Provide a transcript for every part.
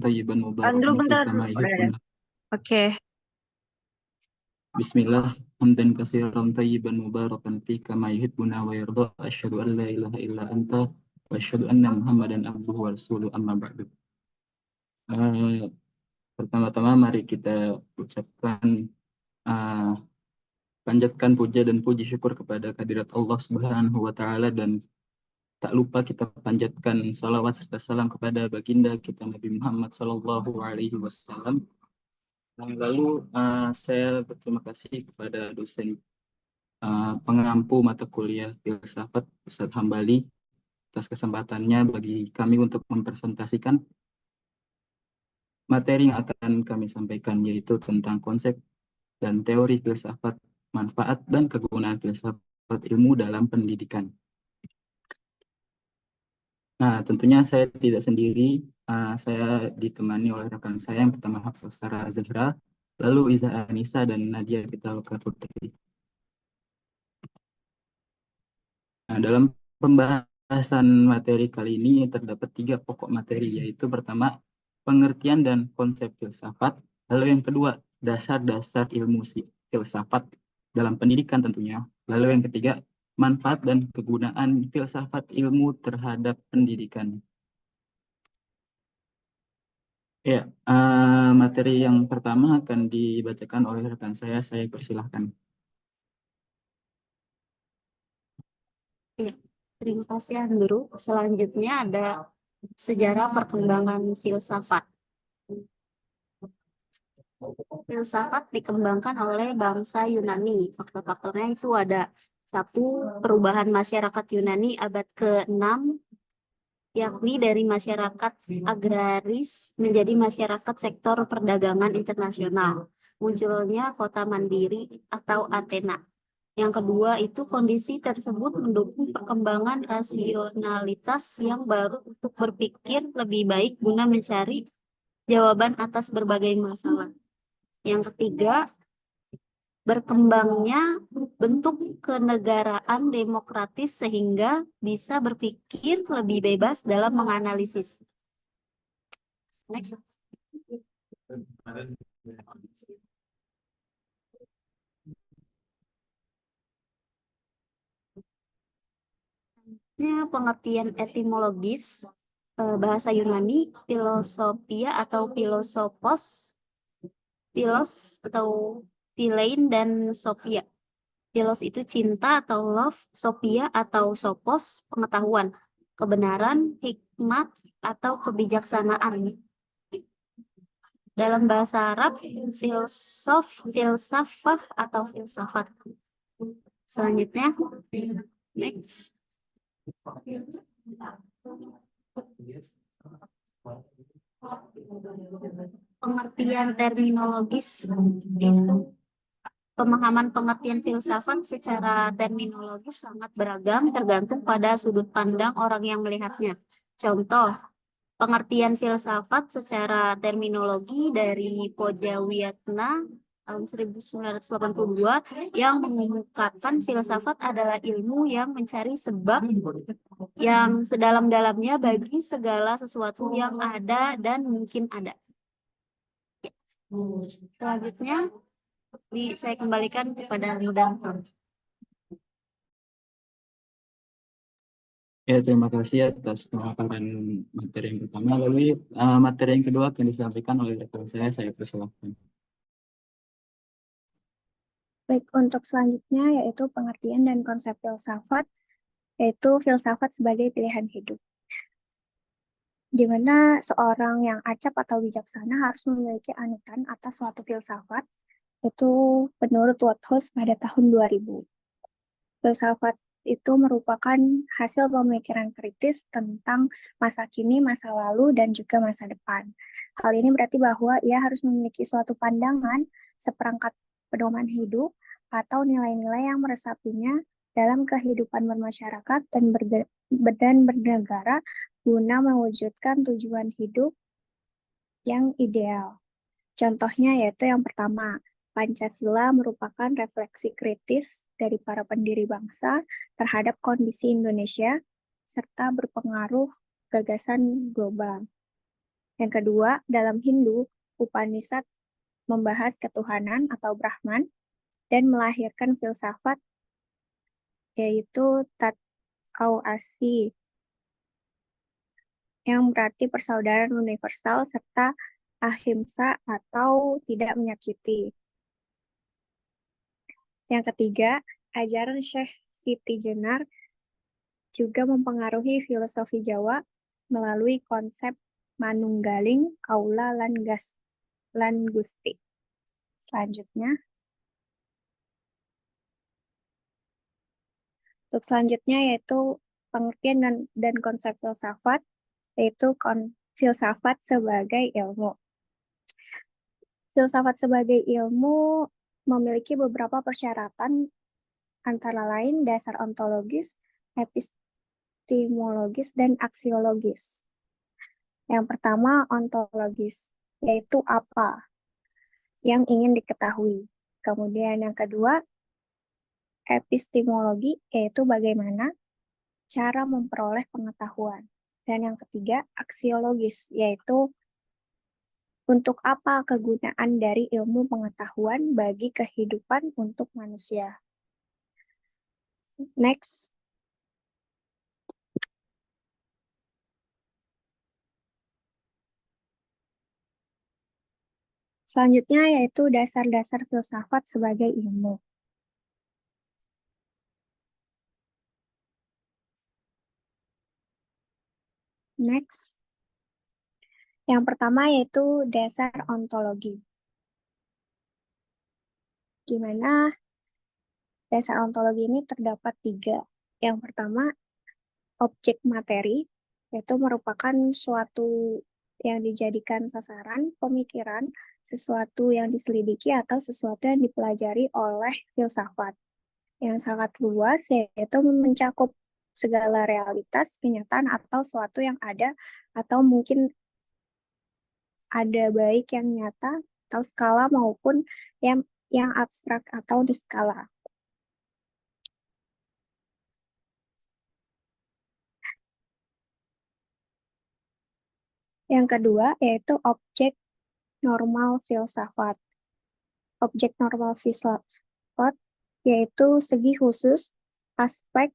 tayyiban Andrew, mubarakan fi bentar. kama Udah ada. yuhibbuna. Oke. Bismillah, hamdan katsiran tayyiban mubarakan fi kama yuhibbuna wa yarda. Asyhadu an la ilaha illa anta wa asyhadu anna Muhammadan abduhu wa rasuluhu, amma ba'du. Eh, Pertama-tama mari kita ucapkan eh, panjatkan puja dan puji syukur kepada kehadirat Allah Subhanahu wa taala, dan tak lupa kita panjatkan salawat serta salam kepada baginda kita Nabi Muhammad sallallahu alaihi wasallam. Lalu saya berterima kasih kepada dosen pengampu mata kuliah filsafat Ustadz Hambali atas kesempatannya bagi kami untuk mempresentasikan materi yang akan kami sampaikan, yaitu tentang konsep dan teori filsafat, manfaat dan kegunaan filsafat ilmu dalam pendidikan. Nah, tentunya saya tidak sendiri. Saya ditemani oleh rekan saya, yang pertama Hafsah Sara Zahra, lalu Iza Anissa dan Nadia Pitaloka Putri. Nah, dalam pembahasan materi kali ini terdapat 3 pokok materi, yaitu pertama, pengertian dan konsep filsafat, lalu yang kedua, dasar-dasar ilmu filsafat dalam pendidikan tentunya, lalu yang ketiga, manfaat dan kegunaan filsafat ilmu terhadap pendidikan. Ya, materi yang pertama akan dibacakan oleh rekan saya persilahkan. Ya, terima kasih Andrew. Selanjutnya ada sejarah perkembangan filsafat. Filsafat dikembangkan oleh bangsa Yunani. Faktor-faktornya itu ada satu, perubahan masyarakat Yunani abad ke-6, yakni dari masyarakat agraris menjadi masyarakat sektor perdagangan internasional. Munculnya kota mandiri atau Athena. Yang kedua itu kondisi tersebut mendukung perkembangan rasionalitas yang baru untuk berpikir lebih baik guna mencari jawaban atas berbagai masalah. Yang ketiga, berkembangnya bentuk kenegaraan demokratis sehingga bisa berpikir lebih bebas dalam menganalisis. Next. Pengertian etimologis bahasa Yunani, filosofia atau filosopos, philos atau philein dan sophia. Philos itu cinta atau love, sophia atau sopos, pengetahuan, kebenaran, hikmat atau kebijaksanaan. Dalam bahasa Arab, filsaf, filsafah atau filsafat. Selanjutnya, next. Pengertian terminologis itu pemahaman pengertian filsafat secara terminologis sangat beragam tergantung pada sudut pandang orang yang melihatnya. Contoh, pengertian filsafat secara terminologi dari Pojawiatna tahun 1982 yang mengumumkan filsafat adalah ilmu yang mencari sebab yang sedalam-dalamnya bagi segala sesuatu yang ada dan mungkin ada. Selanjutnya, saya kembalikan kepada Mudan. Ya, terima kasih atas pemaparan materi yang pertama. Lalu materi yang kedua akan disampaikan oleh rekan saya persilahkan. Baik, untuk selanjutnya yaitu pengertian dan konsep filsafat, yaitu filsafat sebagai pilihan hidup. Di mana seorang yang acap atau bijaksana harus memiliki anutan atas suatu filsafat, itu menurut Woodhouse pada tahun 2000. Filsafat itu merupakan hasil pemikiran kritis tentang masa kini, masa lalu, dan juga masa depan. Hal ini berarti bahwa ia harus memiliki suatu pandangan, seperangkat pedoman hidup, atau nilai-nilai yang meresapinya dalam kehidupan bermasyarakat dan bernegara guna mewujudkan tujuan hidup yang ideal. Contohnya yaitu yang pertama, Pancasila merupakan refleksi kritis dari para pendiri bangsa terhadap kondisi Indonesia serta berpengaruh gagasan global. Yang kedua, dalam Hindu, Upanishad membahas ketuhanan atau Brahman dan melahirkan filsafat yaitu Tathawasi yang berarti persaudaraan universal serta ahimsa atau tidak menyakiti. Yang ketiga, ajaran Syekh Siti Jenar juga mempengaruhi filosofi Jawa melalui konsep manunggaling kaula lan gusti. Selanjutnya, untuk selanjutnya yaitu pengertian dan konsep filsafat, yaitu filsafat sebagai ilmu. Filsafat sebagai ilmu memiliki beberapa persyaratan, antara lain dasar ontologis, epistemologis, dan aksiologis. Yang pertama, ontologis, yaitu apa yang ingin diketahui. Kemudian yang kedua, epistemologi, yaitu bagaimana cara memperoleh pengetahuan. Dan yang ketiga, aksiologis, yaitu untuk apa kegunaan dari ilmu pengetahuan bagi kehidupan untuk manusia. Next. Selanjutnya yaitu dasar-dasar filsafat sebagai ilmu. Next. Yang pertama yaitu dasar ontologi. Di mana dasar ontologi ini terdapat 3. Yang pertama, objek materi, yaitu merupakan suatu yang dijadikan sasaran pemikiran, sesuatu yang diselidiki atau sesuatu yang dipelajari oleh filsafat. Yang sangat luas, yaitu mencakup segala realitas, kenyataan, atau sesuatu yang ada, atau mungkin ada baik yang nyata, atau skala maupun yang abstrak atau di skala. Yang kedua, yaitu objek normal filsafat. Objek normal filsafat yaitu segi khusus, aspek,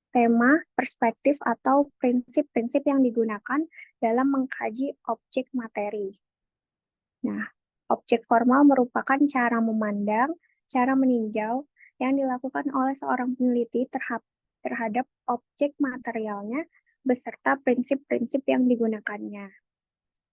tema, perspektif, atau prinsip-prinsip yang digunakan dalam mengkaji objek materi. Nah, objek formal merupakan cara memandang, cara meninjau yang dilakukan oleh seorang peneliti terhadap objek materialnya beserta prinsip-prinsip yang digunakannya.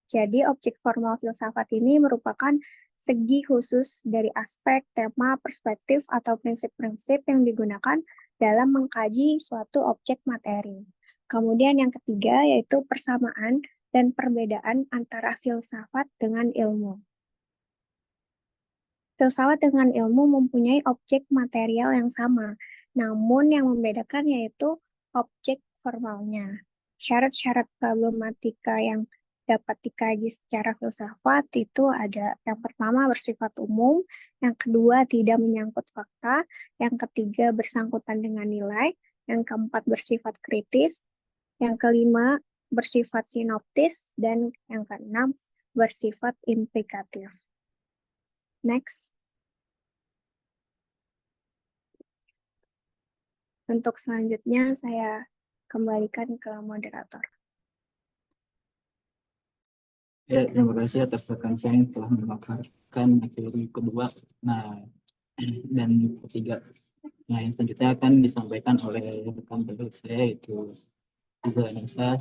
Jadi, objek formal filsafat ini merupakan segi khusus dari aspek, tema, perspektif, atau prinsip-prinsip yang digunakan dalam mengkaji suatu objek materi. Kemudian yang ketiga yaitu persamaan dan perbedaan antara filsafat dengan ilmu. Filsafat dengan ilmu mempunyai objek material yang sama, namun yang membedakan yaitu objek formalnya. Syarat-syarat problematika yang dapat dikaji secara filsafat itu ada yang pertama bersifat umum, yang kedua tidak menyangkut fakta, yang ketiga bersangkutan dengan nilai, yang keempat bersifat kritis, yang kelima bersifat sinoptis, dan yang keenam bersifat implikatif. Next. Untuk selanjutnya saya kembalikan ke moderator. Ya, terima kasih atas rekan saya yang telah memaparkan materi kedua. Nah, dan ketiga. Nah, yang selanjutnya akan disampaikan oleh rekan penduduk saya, yaitu Iza Nisa.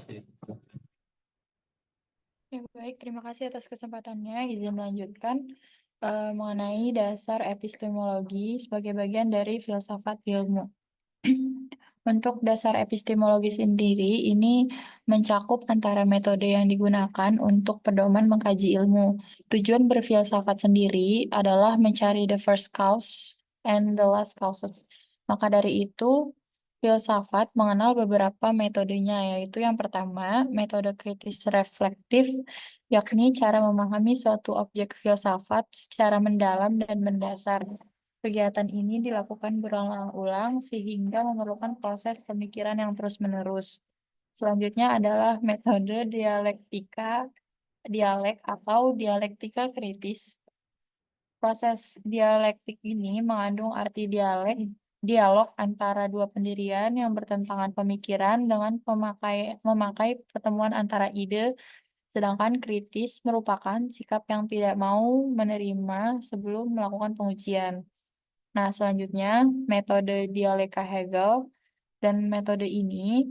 Ya, baik, terima kasih atas kesempatannya. Izin melanjutkan mengenai dasar epistemologi sebagai bagian dari filsafat ilmu. Untuk dasar epistemologi sendiri, ini mencakup antara metode yang digunakan untuk pedoman mengkaji ilmu. Tujuan berfilsafat sendiri adalah mencari the first cause and the last causes. Maka dari itu, filsafat mengenal beberapa metodenya, yaitu yang pertama, metode kritis reflektif, yakni cara memahami suatu objek filsafat secara mendalam dan mendasar. Kegiatan ini dilakukan berulang-ulang sehingga memerlukan proses pemikiran yang terus-menerus. Selanjutnya adalah metode dialektika, dialek atau dialektika kritis. Proses dialektik ini mengandung arti dialog antara dua pendirian yang bertentangan pemikiran dengan memakai pertemuan antara ide, sedangkan kritis merupakan sikap yang tidak mau menerima sebelum melakukan pengujian. Nah, selanjutnya metode dialektika Hegel, dan metode ini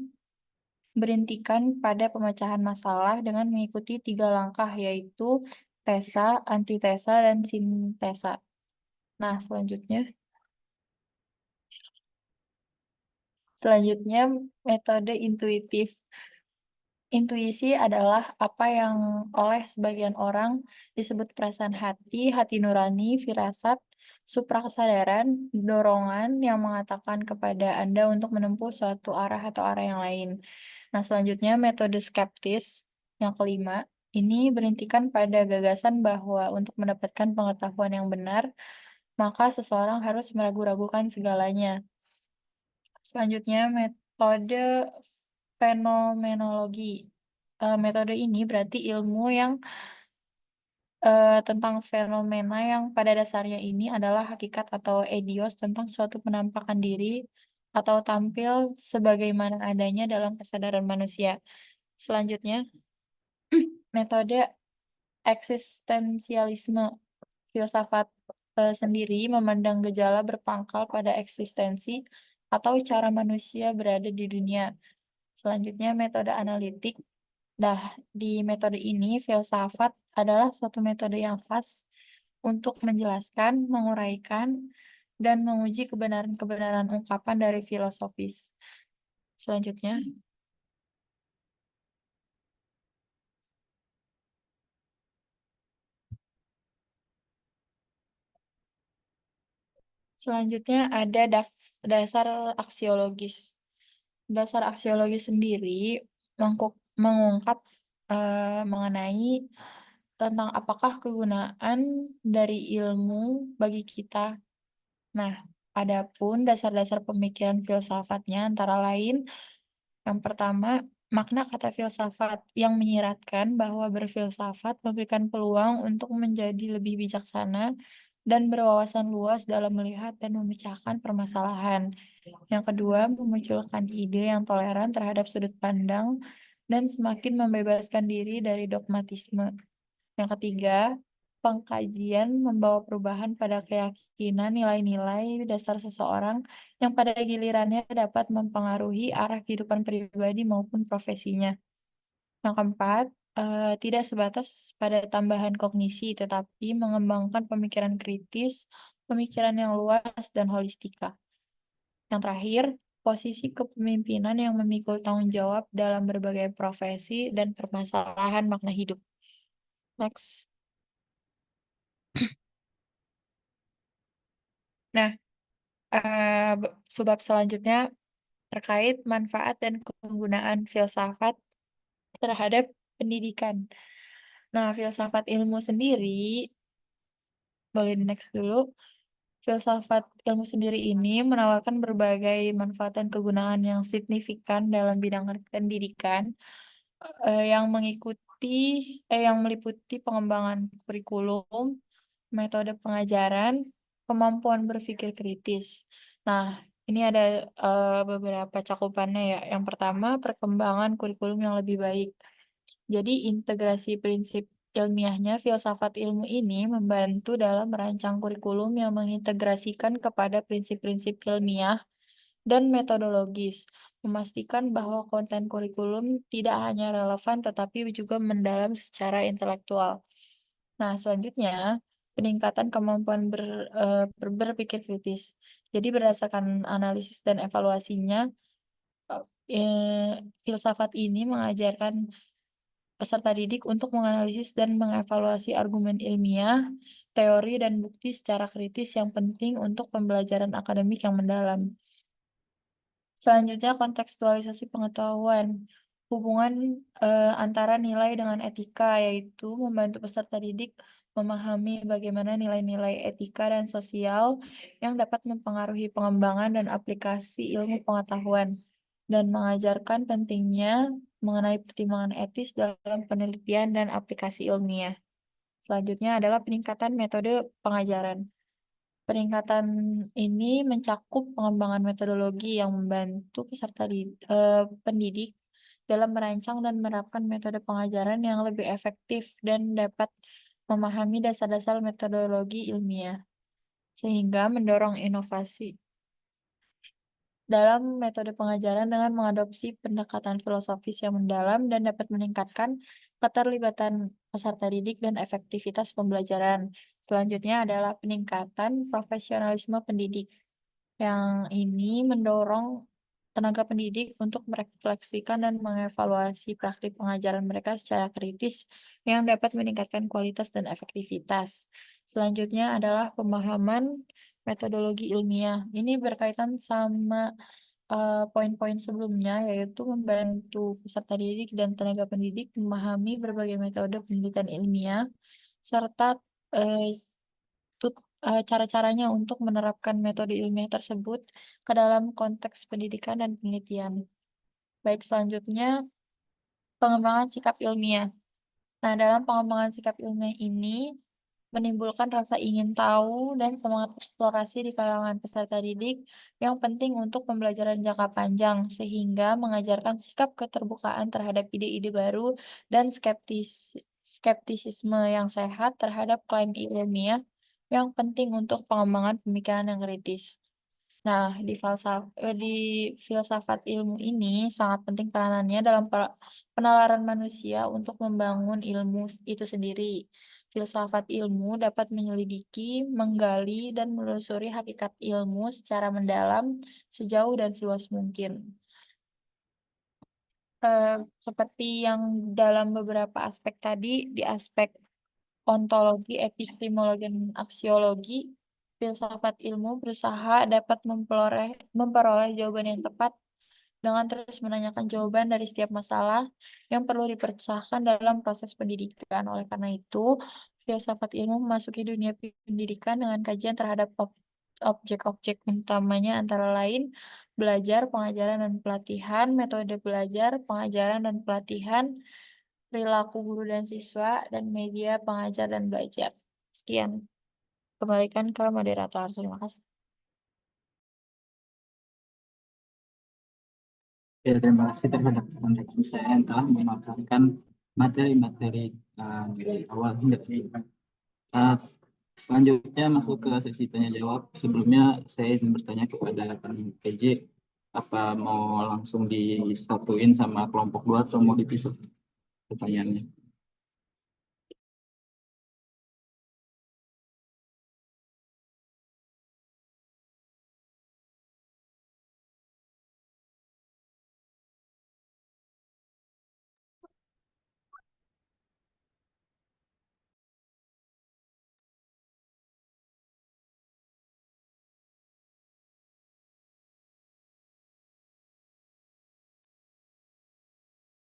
berintikan pada pemecahan masalah dengan mengikuti 3 langkah, yaitu tesa, antitesa, dan sintesa. Nah, selanjutnya metode intuitif. Intuisi adalah apa yang oleh sebagian orang disebut perasaan hati, hati nurani, firasat, suprakesadaran, dorongan yang mengatakan kepada Anda untuk menempuh suatu arah atau arah yang lain. Nah, selanjutnya metode skeptis yang kelima. Ini berintikan pada gagasan bahwa untuk mendapatkan pengetahuan yang benar, maka seseorang harus meragu-ragukan segalanya. Selanjutnya metode fenomenologi. Metode ini berarti ilmu yang tentang fenomena yang pada dasarnya ini adalah hakikat atau eidos tentang suatu penampakan diri atau tampil sebagaimana adanya dalam kesadaran manusia. Selanjutnya, metode eksistensialisme. Filsafat sendiri memandang gejala berpangkal pada eksistensi atau cara manusia berada di dunia. Selanjutnya, metode analitik. Nah, di metode ini, filsafat adalah suatu metode yang khas untuk menjelaskan, menguraikan, dan menguji kebenaran-kebenaran ungkapan dari filosofis. Selanjutnya, ada dasar aksiologis. Dasar aksiologis sendiri mengungkap mengenai tentang apakah kegunaan dari ilmu bagi kita. Nah, adapun dasar-dasar pemikiran filsafatnya antara lain, yang pertama, makna kata filsafat yang menyiratkan bahwa berfilsafat memberikan peluang untuk menjadi lebih bijaksana dan berwawasan luas dalam melihat dan memecahkan permasalahan. Yang kedua, memunculkan ide yang toleran terhadap sudut pandang dan semakin membebaskan diri dari dogmatisme. Yang ketiga, pengkajian membawa perubahan pada keyakinan nilai-nilai dasar seseorang yang pada gilirannya dapat mempengaruhi arah kehidupan pribadi maupun profesinya. Yang keempat, tidak sebatas pada tambahan kognisi, tetapi mengembangkan pemikiran kritis, pemikiran yang luas, dan holistika. Yang terakhir, posisi kepemimpinan yang memikul tanggung jawab dalam berbagai profesi dan permasalahan makna hidup. Next. Nah, subbab selanjutnya terkait manfaat dan kegunaan filsafat terhadap pendidikan. Nah, filsafat ilmu sendiri, boleh di next dulu. Filsafat ilmu sendiri ini menawarkan berbagai manfaat dan kegunaan yang signifikan dalam bidang pendidikan yang meliputi pengembangan kurikulum, metode pengajaran, kemampuan berpikir kritis. Nah, ini ada beberapa cakupannya ya. Yang pertama, perkembangan kurikulum yang lebih baik. Jadi, integrasi prinsip ilmiahnya, filsafat ilmu ini membantu dalam merancang kurikulum yang mengintegrasikan kepada prinsip-prinsip ilmiah dan metodologis, memastikan bahwa konten kurikulum tidak hanya relevan tetapi juga mendalam secara intelektual. Nah, selanjutnya, peningkatan kemampuan berpikir kritis. Jadi berdasarkan analisis dan evaluasinya, filsafat ini mengajarkan peserta didik untuk menganalisis dan mengevaluasi argumen ilmiah, teori, dan bukti secara kritis yang penting untuk pembelajaran akademik yang mendalam. Selanjutnya, kontekstualisasi pengetahuan. Hubungan antara nilai dengan etika, yaitu membantu peserta didik memahami bagaimana nilai-nilai etika dan sosial yang dapat mempengaruhi pengembangan dan aplikasi ilmu pengetahuan, dan mengajarkan pentingnya mengenai pertimbangan etis dalam penelitian dan aplikasi ilmiah. Selanjutnya adalah peningkatan metode pengajaran. Peningkatan ini mencakup pengembangan metodologi yang membantu pendidik dalam merancang dan menerapkan metode pengajaran yang lebih efektif dan dapat memahami dasar-dasar metodologi ilmiah, sehingga mendorong inovasi dalam metode pengajaran dengan mengadopsi pendekatan filosofis yang mendalam dan dapat meningkatkan keterlibatan peserta didik dan efektivitas pembelajaran. Selanjutnya adalah peningkatan profesionalisme pendidik. Yang ini mendorong tenaga pendidik untuk merefleksikan dan mengevaluasi praktik pengajaran mereka secara kritis yang dapat meningkatkan kualitas dan efektivitas. Selanjutnya adalah pemahaman metodologi ilmiah. Ini berkaitan sama poin-poin sebelumnya, yaitu membantu peserta didik dan tenaga pendidik memahami berbagai metode pendidikan ilmiah, serta eh, cara-caranya untuk menerapkan metode ilmiah tersebut ke dalam konteks pendidikan dan penelitian. Baik, selanjutnya pengembangan sikap ilmiah. Nah, dalam pengembangan sikap ilmiah ini menimbulkan rasa ingin tahu dan semangat eksplorasi di kalangan peserta didik yang penting untuk pembelajaran jangka panjang, sehingga mengajarkan sikap keterbukaan terhadap ide-ide baru dan skeptisisme yang sehat terhadap klaim ilmiah yang penting untuk pengembangan pemikiran yang kritis. Nah, di filsafat ilmu ini sangat penting peranannya dalam penalaran manusia untuk membangun ilmu itu sendiri. Filsafat ilmu dapat menyelidiki, menggali, dan menelusuri hakikat ilmu secara mendalam, sejauh dan seluas mungkin. Seperti yang dalam beberapa aspek tadi, di aspek ontologi, epistemologi, dan aksiologi, filsafat ilmu berusaha dapat memperoleh jawaban yang tepat dengan terus menanyakan jawaban dari setiap masalah yang perlu dipercahkan dalam proses pendidikan. Oleh karena itu, filsafat ilmu memasuki dunia pendidikan dengan kajian terhadap objek-objek utamanya antara lain belajar, pengajaran, dan pelatihan, metode belajar, pengajaran, dan pelatihan, perilaku guru dan siswa, dan media pengajar dan belajar. Sekian. Kembalikan ke moderator. Terima kasih. Ya, terima kasih terhadap rekan saya yang telah memaparkan materi-materi dari awal hingga akhir. Selanjutnya masuk ke sesi tanya jawab. Sebelumnya saya izin bertanya kepada rekan PJ, apa mau langsung disatuin sama kelompok 2 atau mau dipisah pertanyaannya?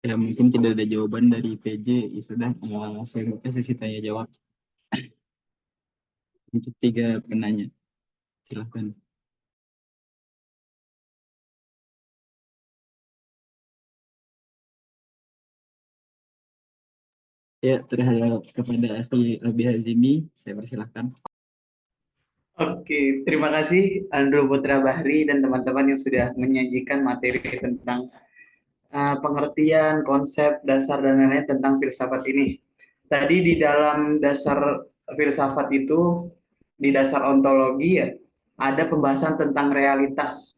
Ya, mungkin tidak ada jawaban dari PJ, ya sudah, saya buka sesi tanya jawab untuk 3 penanya. Silahkan. Ya, terhadap kepada ahli Rabi Hazimi, saya persilahkan. Oke, terima kasih Andrew Putra Bahri dan teman-teman yang sudah menyajikan materi tentang pengertian, konsep, dasar, dan lain-lain tentang filsafat ini. Tadi di dalam dasar filsafat itu, di dasar ontologi ya, ada pembahasan tentang realitas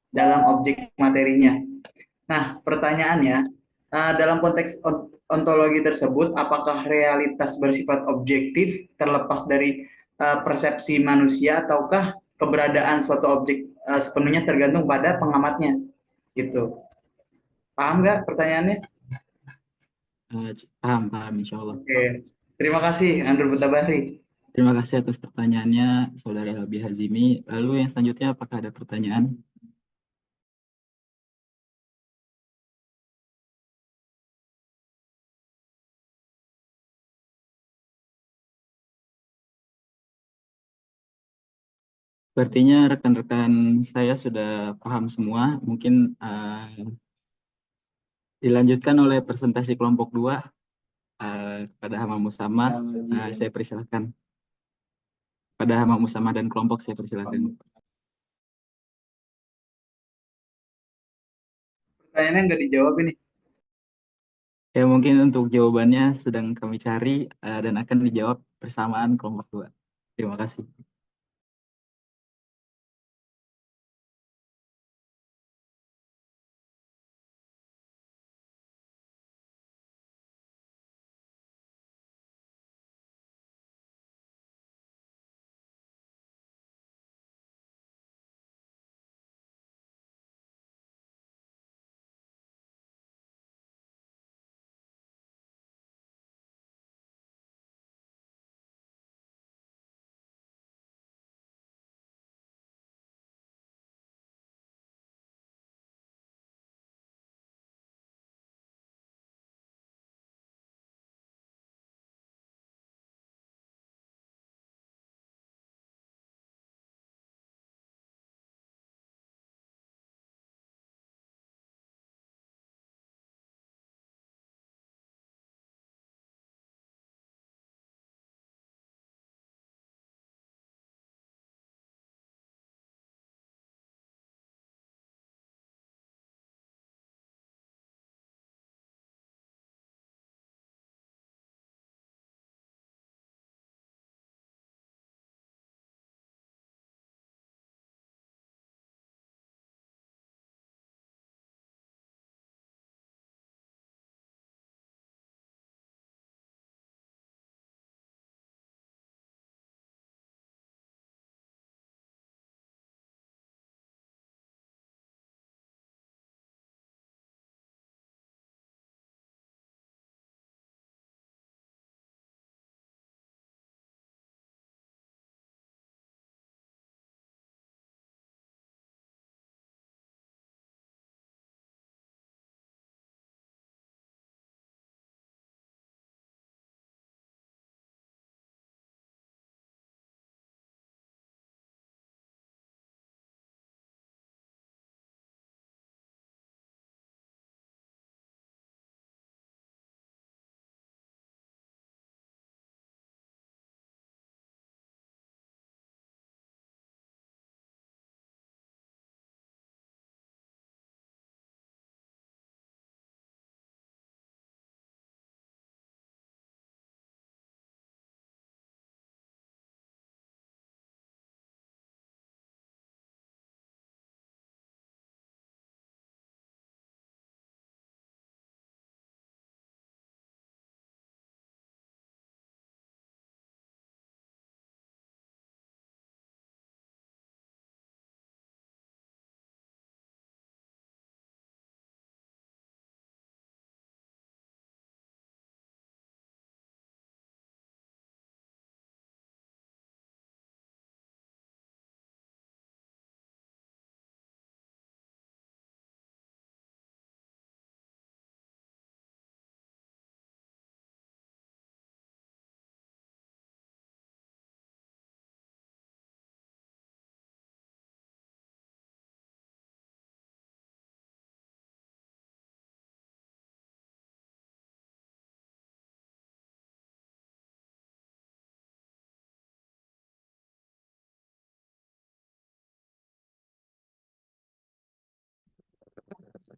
dalam objek materinya. Nah, pertanyaannya, dalam konteks ontologi tersebut, apakah realitas bersifat objektif terlepas dari persepsi manusia, ataukah keberadaan suatu objek sepenuhnya tergantung pada pengamatnya? Gitu. Paham nggak pertanyaannya? Paham, insya Allah. Oke, terima kasih Andrew Butabahri. Terima kasih atas pertanyaannya, Saudara Rabi Hazimi. Lalu yang selanjutnya, apakah ada pertanyaan? Sepertinya rekan-rekan saya sudah paham semua. Mungkin Dilanjutkan oleh presentasi kelompok 2 kepada Hamam Musama. Saya persilahkan. Pada Hamam Musama dan kelompok saya persilahkan. Pertanyaannya nggak dijawab ini. Ya, mungkin untuk jawabannya sedang kami cari dan akan dijawab bersamaan kelompok 2. Terima kasih.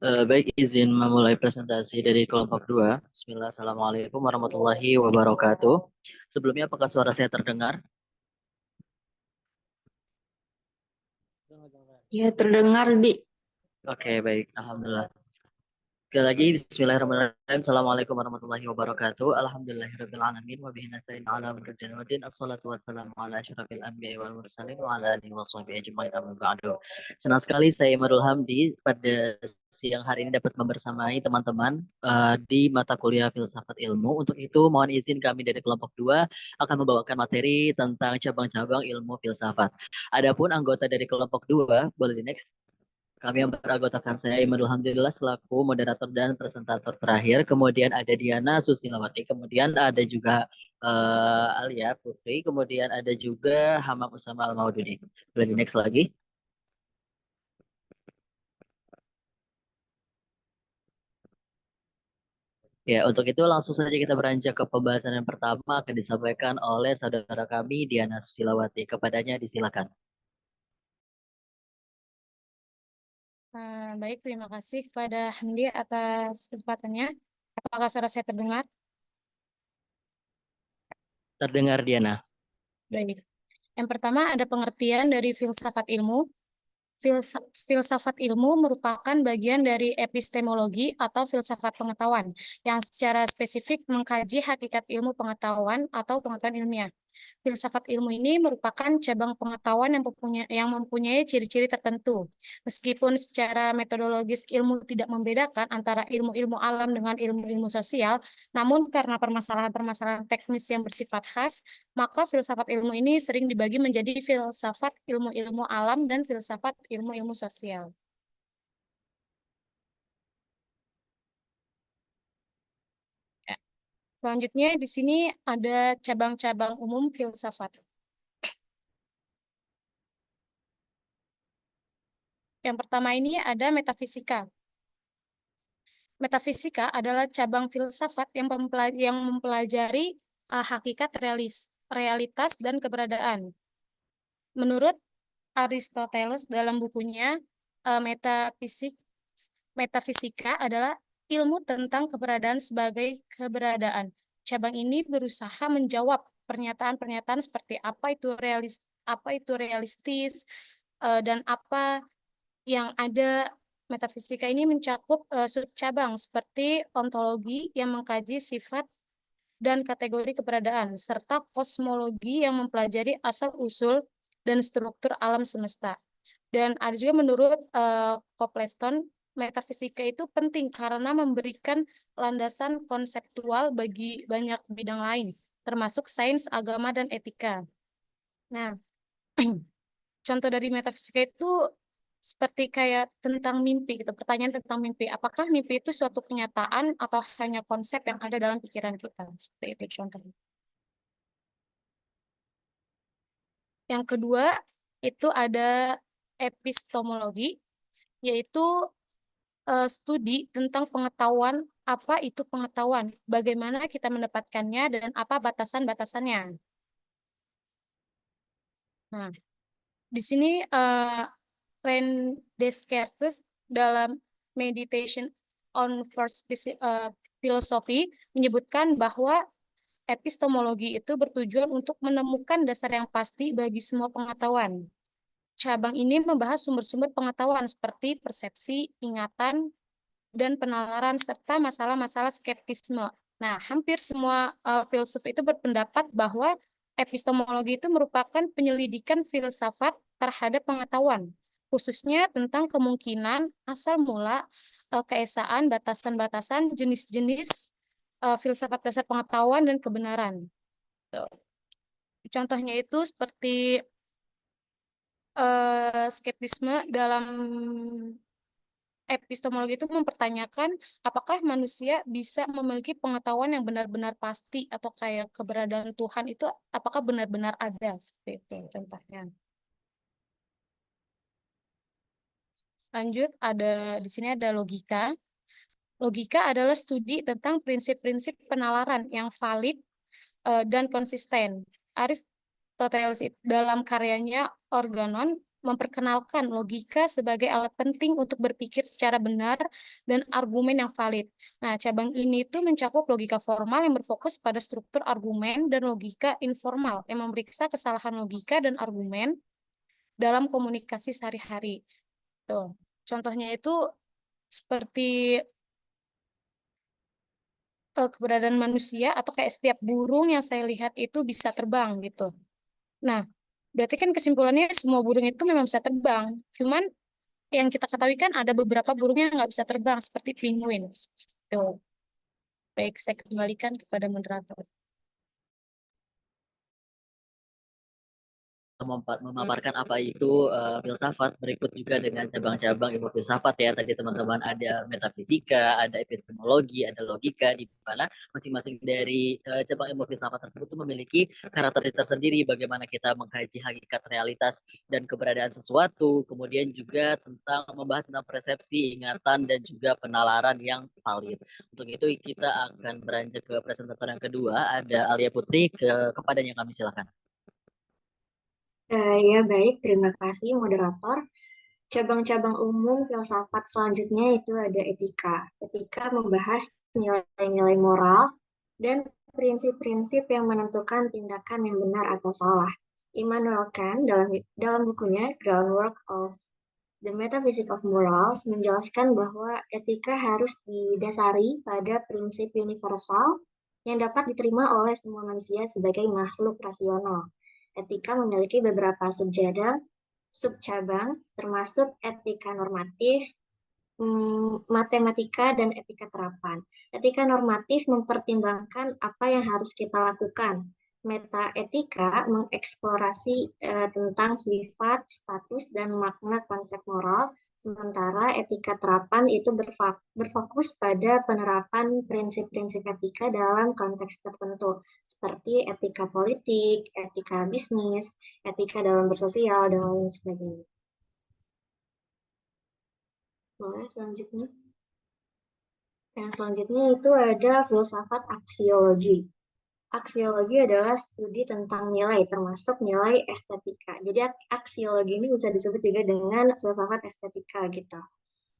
Baik, izin memulai presentasi dari kelompok 2. Bismillah, Assalamualaikum warahmatullahi wabarakatuh. Sebelumnya, apakah suara saya terdengar? Ya, terdengar, Di. Oke, baik. Alhamdulillah. Sekali lagi, bismillahirrahmanirrahim. Assalamualaikum warahmatullahi wabarakatuh. Alhamdulillahirrahmanirrahim. Wa bihi nasta'in ala amri dunya wad din. Assalatu wassalamu ala asyrafil anbiya'i wal mursalin wa ala alihi wa sahbihi ajma'in amma ba'du. Senang sekali saya Imarul Hamdi pada siang hari ini dapat membersamai teman-teman di mata kuliah Filsafat Ilmu. Untuk itu, mohon izin kami dari kelompok 2 akan membawakan materi tentang cabang-cabang ilmu filsafat. Adapun anggota dari kelompok 2, boleh di next. Kami yang beranggotakan saya Imanul Alhamdulillah selaku moderator dan presentator terakhir. Kemudian ada Diana Susilawati. Kemudian ada juga Alia Putri. Kemudian ada juga Hamam Usama Al-Maududi. Boleh di next lagi. Ya, untuk itu langsung saja kita beranjak ke pembahasan yang pertama akan disampaikan oleh saudara kami Diana Susilawati. Kepadanya disilakan. Baik, terima kasih kepada Hamdi atas kesempatannya. Apakah suara saya terdengar? Terdengar Diana. Baik. Yang pertama ada pengertian dari filsafat ilmu. Filsafat ilmu merupakan bagian dari epistemologi atau filsafat pengetahuan yang secara spesifik mengkaji hakikat ilmu pengetahuan atau pengetahuan ilmiah. Filsafat ilmu ini merupakan cabang pengetahuan yang mempunyai ciri-ciri tertentu. Meskipun secara metodologis ilmu tidak membedakan antara ilmu-ilmu alam dengan ilmu-ilmu sosial, namun karena permasalahan-permasalahan teknis yang bersifat khas, maka filsafat ilmu ini sering dibagi menjadi filsafat ilmu-ilmu alam dan filsafat ilmu-ilmu sosial. Ya. Selanjutnya di sini ada cabang-cabang umum filsafat. Yang pertama ini ada metafisika. Metafisika adalah cabang filsafat yang mempelajari hakikat realitas dan keberadaan. Menurut Aristoteles dalam bukunya Metafisika adalah ilmu tentang keberadaan sebagai keberadaan. Cabang ini berusaha menjawab pernyataan-pernyataan seperti apa itu realistis, dan apa yang ada. Metafisika ini mencakup subcabang seperti ontologi yang mengkaji sifat dan kategori keberadaan, serta kosmologi yang mempelajari asal-usul dan struktur alam semesta. Dan ada juga menurut Copleston, metafisika itu penting karena memberikan landasan konseptual bagi banyak bidang lain, termasuk sains, agama, dan etika. Nah, contoh dari metafisika itu seperti kayak tentang mimpi gitu. Pertanyaan tentang mimpi. Apakah mimpi itu suatu kenyataan atau hanya konsep yang ada dalam pikiran kita? Seperti itu contohnya. Yang kedua, itu ada epistemologi, yaitu studi tentang pengetahuan, apa itu pengetahuan, bagaimana kita mendapatkannya, dan apa batasan-batasannya. Nah, di sini René Descartes dalam Meditation on First Philosophy menyebutkan bahwa epistemologi itu bertujuan untuk menemukan dasar yang pasti bagi semua pengetahuan. Cabang ini membahas sumber-sumber pengetahuan seperti persepsi, ingatan, dan penalaran, serta masalah-masalah skeptisme. Nah, hampir semua filsuf itu berpendapat bahwa epistemologi itu merupakan penyelidikan filsafat terhadap pengetahuan, khususnya tentang kemungkinan, asal mula, keesaan, batasan-batasan, jenis-jenis filsafat dasar pengetahuan dan kebenaran. Tuh. Contohnya itu seperti skeptisme dalam epistemologi itu mempertanyakan apakah manusia bisa memiliki pengetahuan yang benar-benar pasti atau kayak keberadaan Tuhan itu apakah benar-benar ada, seperti itu contohnya. Lanjut, di sini ada logika. Logika adalah studi tentang prinsip-prinsip penalaran yang valid dan konsisten. Aristoteles dalam karyanya Organon memperkenalkan logika sebagai alat penting untuk berpikir secara benar dan argumen yang valid. Nah, cabang ini itu mencakup logika formal yang berfokus pada struktur argumen dan logika informal yang memeriksa kesalahan logika dan argumen dalam komunikasi sehari-hari. Tuh. Contohnya itu seperti keberadaan manusia atau kayak setiap burung yang saya lihat itu bisa terbang gitu. Nah, berarti kan kesimpulannya semua burung itu memang bisa terbang. Cuman yang kita ketahui kan ada beberapa burung yang nggak bisa terbang seperti penguin. Tuh. Baik, saya kembalikan kepada moderator. memaparkan apa itu filsafat, berikut juga dengan cabang-cabang ilmu filsafat ya. Tadi teman-teman ada metafisika, ada epistemologi, ada logika, di mana masing-masing dari cabang ilmu filsafat tersebut itu memiliki karakter tersendiri, bagaimana kita mengkaji hakikat realitas dan keberadaan sesuatu, kemudian juga tentang membahas tentang persepsi, ingatan, dan juga penalaran yang valid. Untuk itu kita akan beranjak ke presentator yang kedua, ada Alia Putri, kepadanya kami silakan. Ya baik, terima kasih moderator. Cabang-cabang umum filsafat selanjutnya itu ada etika. Etika membahas nilai-nilai moral dan prinsip-prinsip yang menentukan tindakan yang benar atau salah. Immanuel Kant dalam bukunya Groundwork of the Metaphysics of Morals menjelaskan bahwa etika harus didasari pada prinsip universal yang dapat diterima oleh semua manusia sebagai makhluk rasional. Etika memiliki beberapa subcabang, termasuk etika normatif, matematika, dan etika terapan. Etika normatif mempertimbangkan apa yang harus kita lakukan. Metaetika mengeksplorasi tentang sifat, status, dan makna konsep moral, sementara etika terapan itu berfokus pada penerapan prinsip-prinsip etika dalam konteks tertentu, seperti etika politik, etika bisnis, etika dalam bersosial, dan lain sebagainya. Boleh selanjutnya. Yang selanjutnya itu ada filsafat aksiologi. Aksiologi adalah studi tentang nilai, termasuk nilai estetika. Jadi aksiologi ini bisa disebut juga dengan filsafat estetika gitu.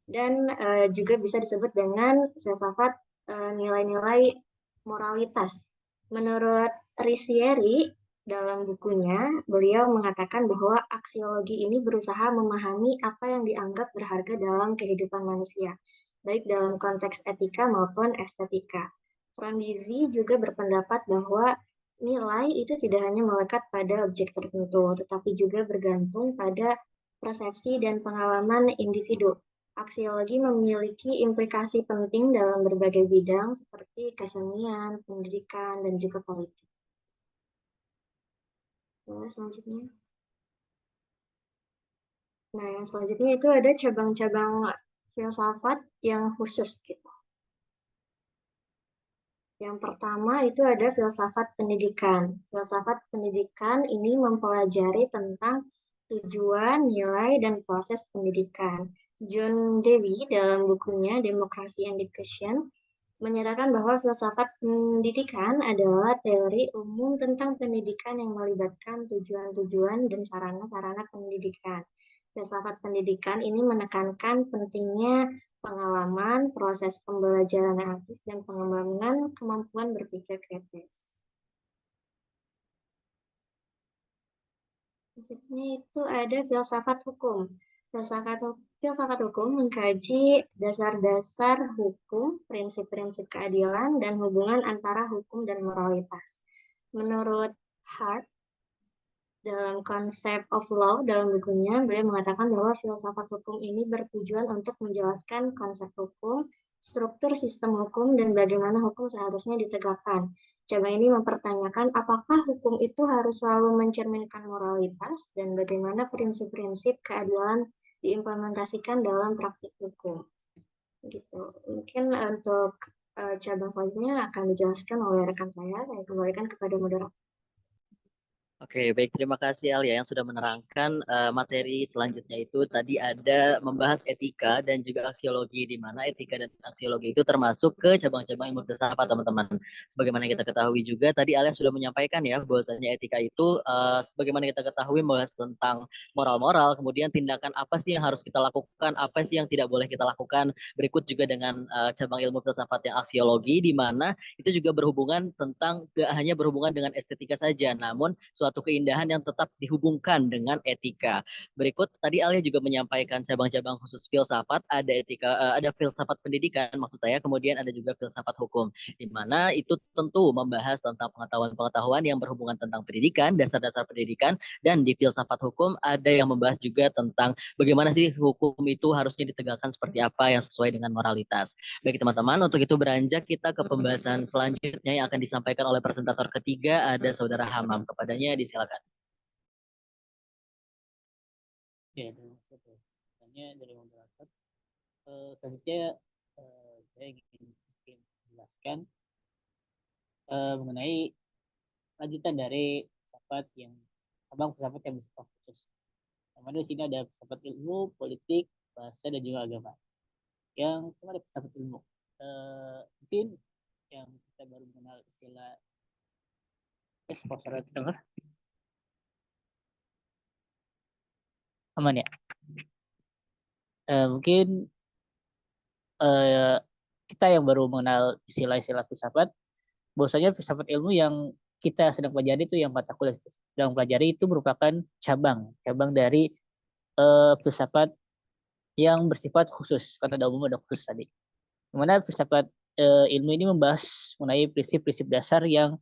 Dan juga bisa disebut dengan filsafat nilai-nilai moralitas. Menurut Ricieri, dalam bukunya, beliau mengatakan bahwa aksiologi ini berusaha memahami apa yang dianggap berharga dalam kehidupan manusia, baik dalam konteks etika maupun estetika. Frondizi juga berpendapat bahwa nilai itu tidak hanya melekat pada objek tertentu, tetapi juga bergantung pada persepsi dan pengalaman individu. Aksiologi memiliki implikasi penting dalam berbagai bidang seperti kesenian, pendidikan, dan juga politik. Selanjutnya. Nah, yang selanjutnya itu ada cabang-cabang filsafat yang khusus gitu. Yang pertama itu ada filsafat pendidikan. Filsafat pendidikan ini mempelajari tentang tujuan, nilai, dan proses pendidikan. John Dewey dalam bukunya Democracy and Education menyatakan bahwa filsafat pendidikan adalah teori umum tentang pendidikan yang melibatkan tujuan-tujuan dan sarana-sarana pendidikan. Filsafat pendidikan ini menekankan pentingnya pengalaman, proses pembelajaran yang aktif, dan pengembangan kemampuan berpikir kritis. Selanjutnya itu ada filsafat hukum. Filsafat hukum mengkaji dasar-dasar hukum, prinsip-prinsip keadilan, dan hubungan antara hukum dan moralitas. Menurut Hart, dalam konsep of law dalam bukunya, beliau mengatakan bahwa filsafat hukum ini bertujuan untuk menjelaskan konsep hukum, struktur sistem hukum, dan bagaimana hukum seharusnya ditegakkan. Cabang ini mempertanyakan apakah hukum itu harus selalu mencerminkan moralitas dan bagaimana prinsip-prinsip keadilan diimplementasikan dalam praktik hukum. Gitu. Mungkin untuk cabang selanjutnya akan dijelaskan oleh rekan saya kembalikan kepada moderator. Oke, baik. Terima kasih Alia yang sudah menerangkan materi selanjutnya itu tadi ada membahas etika dan juga aksiologi, di mana etika dan aksiologi itu termasuk ke cabang-cabang ilmu filsafat, teman-teman. Sebagaimana kita ketahui juga tadi Alia sudah menyampaikan ya bahwasanya etika itu sebagaimana kita ketahui membahas tentang moral-moral, kemudian tindakan apa sih yang harus kita lakukan, apa sih yang tidak boleh kita lakukan. Berikut juga dengan cabang ilmu filsafat yang aksiologi, di mana itu juga berhubungan tentang gak hanya berhubungan dengan estetika saja, namun suatu keindahan yang tetap dihubungkan dengan etika. Berikut tadi Alia juga menyampaikan cabang-cabang khusus filsafat, ada etika, ada filsafat pendidikan maksud saya, kemudian ada juga filsafat hukum, di mana itu tentu membahas tentang pengetahuan-pengetahuan yang berhubungan tentang pendidikan, dasar-dasar pendidikan, dan di filsafat hukum ada yang membahas juga tentang bagaimana sih hukum itu harusnya ditegakkan seperti apa yang sesuai dengan moralitas. Baik teman-teman, untuk itu beranjak kita ke pembahasan selanjutnya yang akan disampaikan oleh presentator ketiga, ada Saudara Hamam. Kepadanya disilakan. Ya, terima kasih. Tanya dari moderator. Selanjutnya saya ingin menjelaskan mengenai lanjutan dari filsafat yang filsafat yang bersifat khusus. Yang mana di sini ada filsafat ilmu, politik, bahasa, dan juga agama. Yang pertama ada filsafat ilmu. Mungkin yang kita baru mengenal istilah exposure dengar? Aman ya? Mungkin kita yang baru mengenal istilah-istilah filsafat, bahwasanya filsafat ilmu yang kita sedang pelajari itu yang mata kuliah sedang pelajari itu merupakan cabang dari filsafat yang bersifat khusus, karena ada umum ada khusus tadi. Dimana filsafat ilmu ini membahas mengenai prinsip-prinsip dasar yang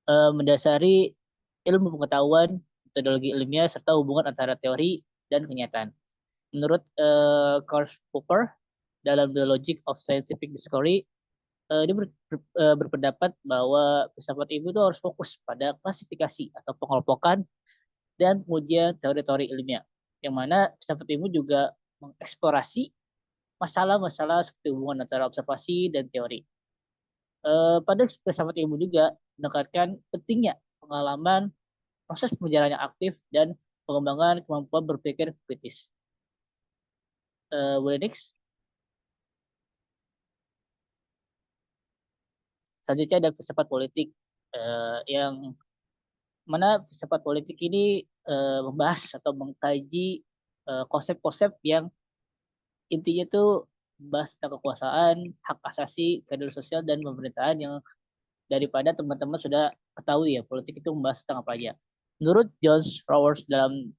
mendasari ilmu pengetahuan, metodologi ilmiah, serta hubungan antara teori dan kenyataan. Menurut Karl Popper, dalam The Logic of Scientific Discovery, dia berpendapat bahwa filsafat ilmu itu harus fokus pada klasifikasi atau pengelompokan dan pengujian teori-teori ilmiah. Yang mana filsafat ilmu juga mengeksplorasi masalah-masalah seperti hubungan antara observasi dan teori. Pada filsafat ilmu juga menekankan pentingnya pengalaman, proses pembelajaran yang aktif, dan pengembangan kemampuan berpikir kritis. Boleh next? Selanjutnya ada filsafat politik yang mana filsafat politik ini membahas atau mengkaji konsep-konsep yang intinya itu membahas tentang kekuasaan, hak asasi, keadilan sosial, dan pemerintahan yang daripada teman-teman sudah ketahui ya, politik itu membahas tentang apa aja. Menurut John Rawls dalam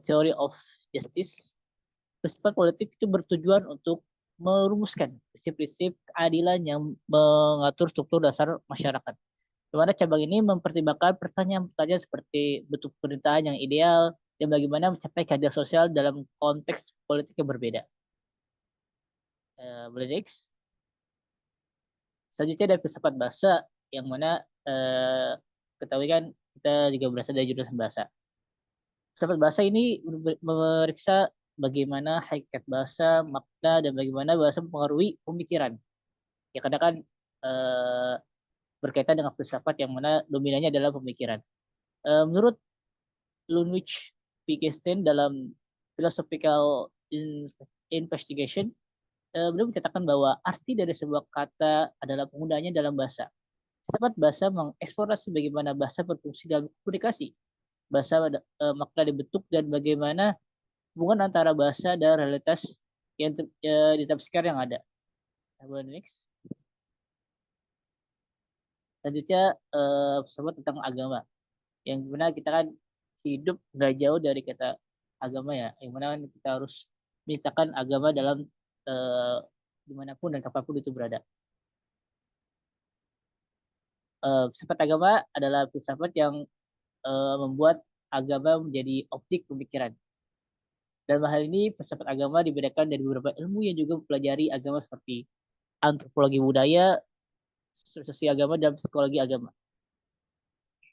Theory of Justice, filsafat politik itu bertujuan untuk merumuskan prinsip-prinsip keadilan yang mengatur struktur dasar masyarakat. Di mana cabang ini mempertimbangkan pertanyaan-pertanyaan seperti bentuk pemerintahan yang ideal dan bagaimana mencapai keadilan sosial dalam konteks politik yang berbeda. Boleh next? Selanjutnya ada filsafat bahasa yang mana ketahui kan kita juga berasal dari jurusan bahasa. Filsafat bahasa ini memeriksa bagaimana hakikat bahasa, makna, dan bagaimana bahasa mempengaruhi pemikiran. Ya kadang kan berkaitan dengan filsafat yang mana dominannya adalah pemikiran. Menurut Ludwig Wittgenstein dalam Philosophical Investigation, beliau mencatatkan bahwa arti dari sebuah kata adalah penggunaannya dalam bahasa. Filsafat bahasa mengeksplorasi bagaimana bahasa berfungsi dalam komunikasi, bahasa makna dibentuk, dan bagaimana hubungan antara bahasa dan realitas yang ditafsirkan yang ada. Next. Selanjutnya filsafat tentang agama, yang dimana kita kan hidup nggak jauh dari kata agama ya, yang mana kan kita harus menciptakan agama dalam dimanapun dan kapanpun itu berada. Filsafat agama adalah filsafat yang membuat agama menjadi objek pemikiran. Dalam hal ini, filsafat agama dibedakan dari beberapa ilmu yang juga mempelajari agama seperti antropologi budaya, sosiologi agama, dan psikologi agama.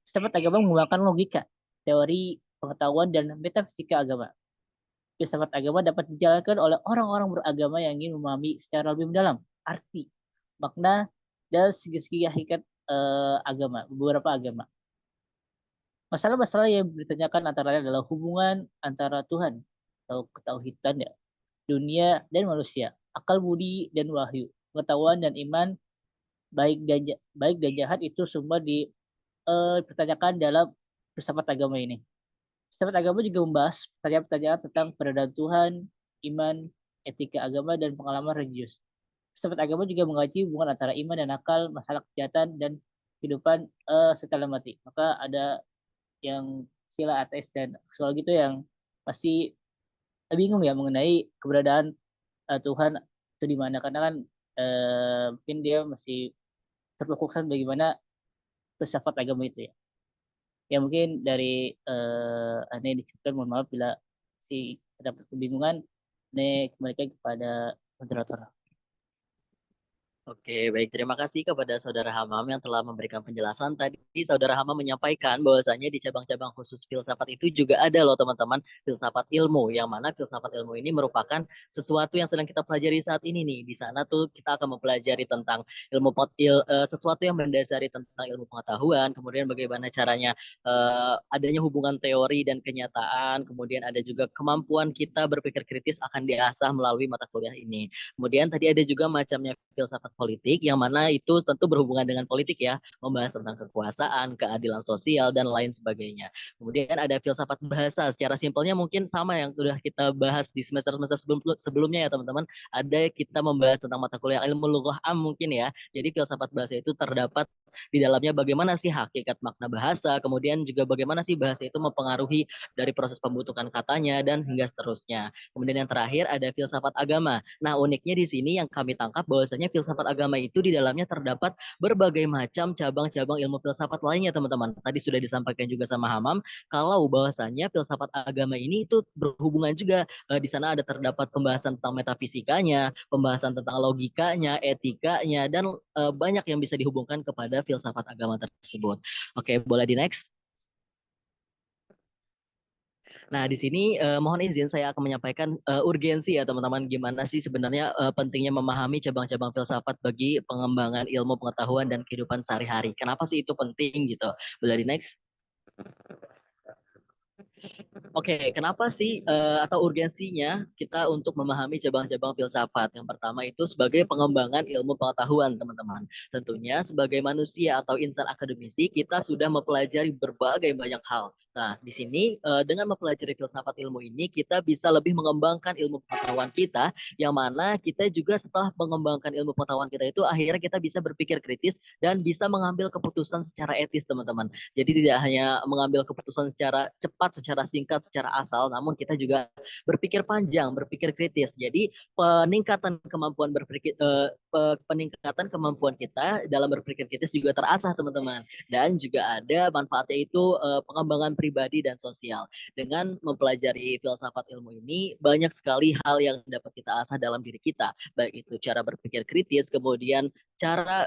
Filsafat agama menggunakan logika, teori pengetahuan, dan metafisika agama. Filsafat agama dapat dijalankan oleh orang-orang beragama yang ingin memahami secara lebih mendalam arti, makna, dan segi-segi hakikat agama, beberapa agama. Masalah-masalah yang ditanyakan antara lain adalah hubungan antara Tuhan atau ketauhidan ya, dunia dan manusia, akal budi dan wahyu, pengetahuan dan iman, baik dan jahat itu semua dipertanyakan dalam filsafat agama ini. Filsafat agama juga membahas pertanyaan-pertanyaan tentang keberadaan Tuhan, iman, etika agama, dan pengalaman religius. Filsafat agama juga mengkaji hubungan antara iman dan akal, masalah kejahatan, dan kehidupan setelah mati. Maka ada yang sila ateis dan soal gitu yang pasti bingung ya mengenai keberadaan Tuhan itu di mana, karena kan mungkin dia masih terfokuskan bagaimana filsafat agama itu ya. Ya mungkin dari Ane diciptakan, mohon maaf bila si terdapat kebingungan. Ane kembalikan kepada moderator. Oke, baik. Terima kasih kepada Saudara Hamam yang telah memberikan penjelasan. Tadi Saudara Hamam menyampaikan bahwasanya di cabang-cabang khusus filsafat itu juga ada loh teman-teman, filsafat ilmu. Yang mana filsafat ilmu ini merupakan sesuatu yang sedang kita pelajari saat ini nih. Di sana tuh kita akan mempelajari tentang sesuatu yang mendasari tentang ilmu pengetahuan, kemudian bagaimana caranya adanya hubungan teori dan kenyataan, kemudian ada juga kemampuan kita berpikir kritis akan diasah melalui mata kuliah ini. Kemudian tadi ada juga macamnya filsafat politik, yang mana itu tentu berhubungan dengan politik ya, membahas tentang kekuasaan, keadilan sosial, dan lain sebagainya. Kemudian ada filsafat bahasa, secara simpelnya mungkin sama yang sudah kita bahas di semester-semester sebelumnya ya teman-teman, ada kita membahas tentang mata kuliah ilmu lughah mungkin ya, jadi filsafat bahasa itu terdapat di dalamnya bagaimana sih hakikat makna bahasa, kemudian juga bagaimana sih bahasa itu mempengaruhi dari proses pembentukan katanya, dan hingga seterusnya. Kemudian yang terakhir ada filsafat agama. Nah, uniknya di sini yang kami tangkap bahwasanya filsafat agama itu di dalamnya terdapat berbagai macam cabang-cabang ilmu filsafat lainnya, teman-teman. Tadi sudah disampaikan juga sama Hamam, kalau bahwasanya filsafat agama ini itu berhubungan juga di sana ada terdapat pembahasan tentang metafisikanya, pembahasan tentang logikanya, etikanya, dan banyak yang bisa dihubungkan kepada filsafat agama tersebut. Oke, boleh di next. Nah, di sini mohon izin saya akan menyampaikan urgensi ya teman-teman, gimana sih sebenarnya pentingnya memahami cabang-cabang filsafat bagi pengembangan ilmu pengetahuan dan kehidupan sehari-hari. Kenapa sih itu penting gitu? Boleh di next. Oke, kenapa sih atau urgensinya kita untuk memahami cabang-cabang filsafat? Yang pertama itu sebagai pengembangan ilmu pengetahuan, teman-teman. Tentunya sebagai manusia atau insan akademisi, kita sudah mempelajari berbagai banyak hal. Nah, di sini dengan mempelajari filsafat ilmu ini, kita bisa lebih mengembangkan ilmu pengetahuan kita, yang mana kita juga setelah mengembangkan ilmu pengetahuan kita itu, akhirnya kita bisa berpikir kritis dan bisa mengambil keputusan secara etis, teman-teman. Jadi tidak hanya mengambil keputusan secara cepat, secara singkat, secara asal, namun kita juga berpikir panjang, berpikir kritis. Jadi peningkatan kemampuan peningkatan kemampuan kita dalam berpikir kritis juga terasah, teman-teman. Dan juga ada manfaatnya itu pengembangan pribadi dan sosial. Dengan mempelajari filsafat ilmu ini, banyak sekali hal yang dapat kita asah dalam diri kita, baik itu cara berpikir kritis, kemudian cara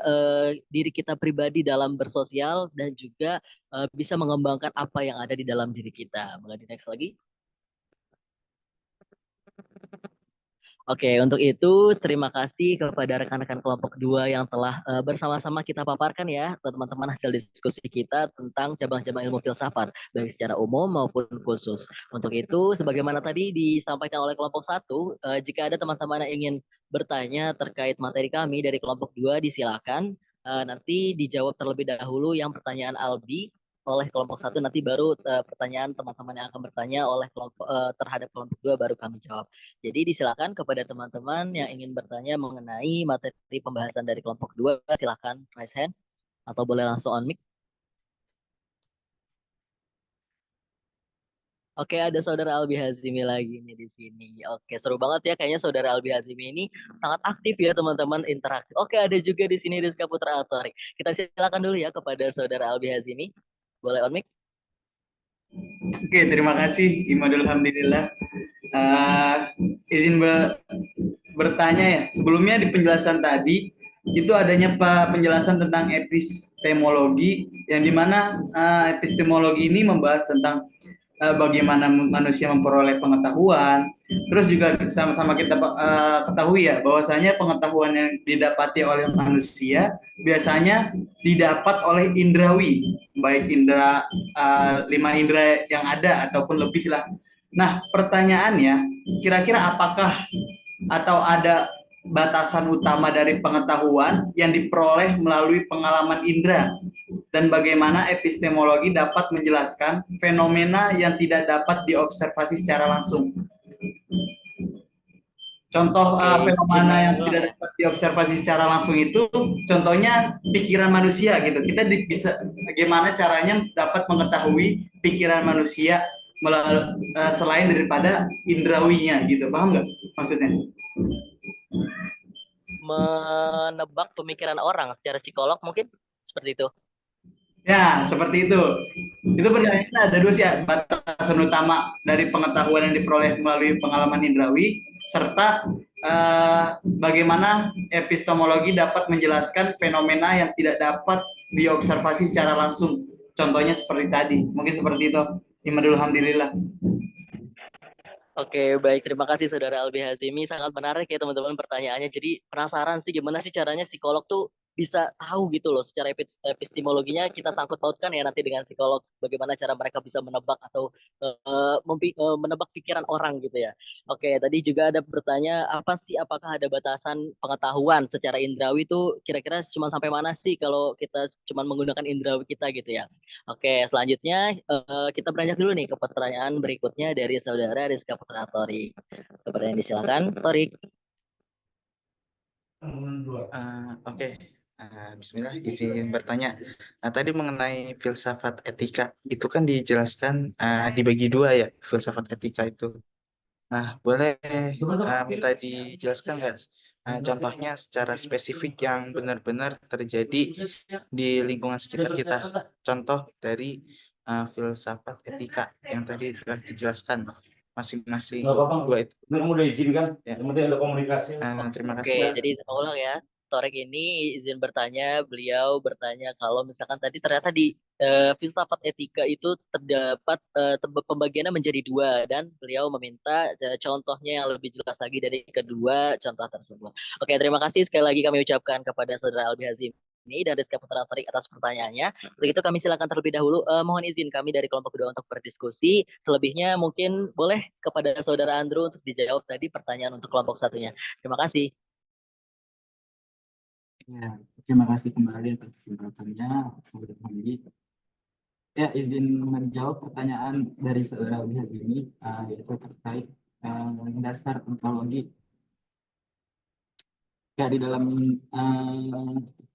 diri kita pribadi dalam bersosial, dan juga bisa mengembangkan apa yang ada di dalam diri kita. Boleh di next lagi. Oke, untuk itu terima kasih kepada rekan-rekan kelompok 2 yang telah bersama-sama kita paparkan ya teman-teman hasil diskusi kita tentang cabang-cabang ilmu filsafat, baik secara umum maupun khusus. Untuk itu, sebagaimana tadi disampaikan oleh kelompok 1, jika ada teman-teman yang ingin bertanya terkait materi kami dari kelompok 2, disilakan. Nanti dijawab terlebih dahulu yang pertanyaan Albi oleh kelompok 1, nanti baru pertanyaan teman-teman yang akan bertanya oleh terhadap kelompok 2 baru kami jawab. Jadi disilakan kepada teman-teman yang ingin bertanya mengenai materi pembahasan dari kelompok 2, silakan raise hand atau boleh langsung on mic. Oke, ada saudara Albi Hazimi lagi nih di sini. Oke, seru banget ya kayaknya saudara Albi Hazimi ini sangat aktif ya teman-teman, interaktif. Oke, ada juga di sini Rizka Putra Altori. Kita silakan dulu ya kepada saudara Albi Hazimi. Boleh on mic? Oke, terima kasih Imadul, alhamdulillah. Izin bertanya ya, sebelumnya di penjelasan tadi itu adanya penjelasan tentang epistemologi, yang dimana epistemologi ini membahas tentang bagaimana manusia memperoleh pengetahuan. Terus juga sama-sama kita ketahui ya bahwasanya pengetahuan yang didapati oleh manusia biasanya didapat oleh indrawi, baik indera 5 indera yang ada ataupun lebih lah. Nah, pertanyaannya, kira-kira apakah atau ada batasan utama dari pengetahuan yang diperoleh melalui pengalaman indera, dan bagaimana epistemologi dapat menjelaskan fenomena yang tidak dapat diobservasi secara langsung? Contoh fenomena yang tidak dapat diobservasi secara langsung itu, contohnya pikiran manusia gitu. Kita bisa bagaimana caranya dapat mengetahui pikiran manusia selain daripada indrawinya gitu, paham nggak maksudnya? Menebak pemikiran orang secara psikolog mungkin seperti itu. Ya, seperti itu. Itu pertanyaannya ada 2 sih, batasan utama dari pengetahuan yang diperoleh melalui pengalaman indrawi, serta bagaimana epistemologi dapat menjelaskan fenomena yang tidak dapat diobservasi secara langsung. Contohnya seperti tadi, mungkin seperti itu. Alhamdulillah. Oke, baik. Terima kasih Saudara Albi Hazimi. Sangat menarik ya teman-teman pertanyaannya. Jadi penasaran sih gimana sih caranya psikolog tuh bisa tahu gitu loh secara epistemologinya kita sangkut pautkan ya nanti dengan psikolog bagaimana cara mereka bisa menebak atau menebak pikiran orang gitu ya. Oke, tadi juga ada bertanya apa sih apakah ada batasan pengetahuan secara indrawi itu kira-kira cuma sampai mana sih kalau kita cuma menggunakan indrawi kita gitu ya. Oke, selanjutnya kita beranjak dulu nih ke pertanyaan berikutnya dari Saudara Rizka Putra Torik. Pertanyaan disilakan, Torik. Oke. Bismillah, izin bertanya. Nah, tadi mengenai filsafat etika, itu kan dijelaskan dibagi dua ya, filsafat etika itu. Nah, boleh minta dijelaskan nggak contohnya secara spesifik yang benar-benar terjadi di lingkungan sekitar kita? Contoh dari filsafat etika yang tadi telah dijelaskan masing-masing dua itu. Mudah izinkan, Ya. yang penting ada komunikasi. Terima kasih. Oke, jadi saya ulang ya. Torek ini izin bertanya, beliau bertanya kalau misalkan tadi ternyata di filsafat etika itu terdapat pembagiannya menjadi dua dan beliau meminta contohnya yang lebih jelas lagi dari kedua contoh tersebut. Oke, terima kasih sekali lagi kami ucapkan kepada Saudara Albi Hazimi dan Rizka Putra Torik atas pertanyaannya. Untuk itu kami silakan terlebih dahulu mohon izin kami dari kelompok kedua untuk berdiskusi. Selebihnya mungkin boleh kepada Saudara Andrew untuk dijawab tadi pertanyaan untuk kelompok satunya. Terima kasih. Ya, terima kasih kembali atas kesempatannya, Saudara Hamdi. Ya, izin menjawab pertanyaan dari Saudara Albi Hazimi, yaitu terkait dasar ontologi. Ya, di dalam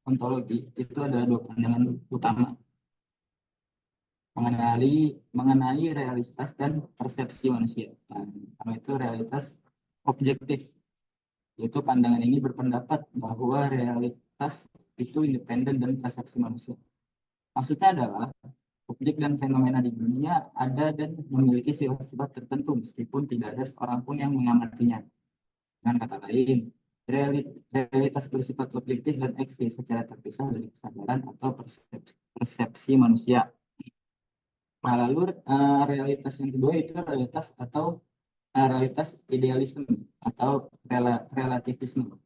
ontologi itu ada dua pandangan utama mengenai realitas dan persepsi manusia. Nah, itu realitas objektif. Yaitu pandangan ini berpendapat bahwa realitas itu independen dari persepsi manusia. Maksudnya adalah objek dan fenomena di dunia ada dan memiliki sifat-sifat tertentu meskipun tidak ada seorang pun yang mengamatinya. Dengan kata lain, realitas bersifat objektif dan eksis secara terpisah dari kesadaran atau persepsi manusia. Nah, lalu realitas yang kedua itu realitas atau realitas idealisme atau relativisme.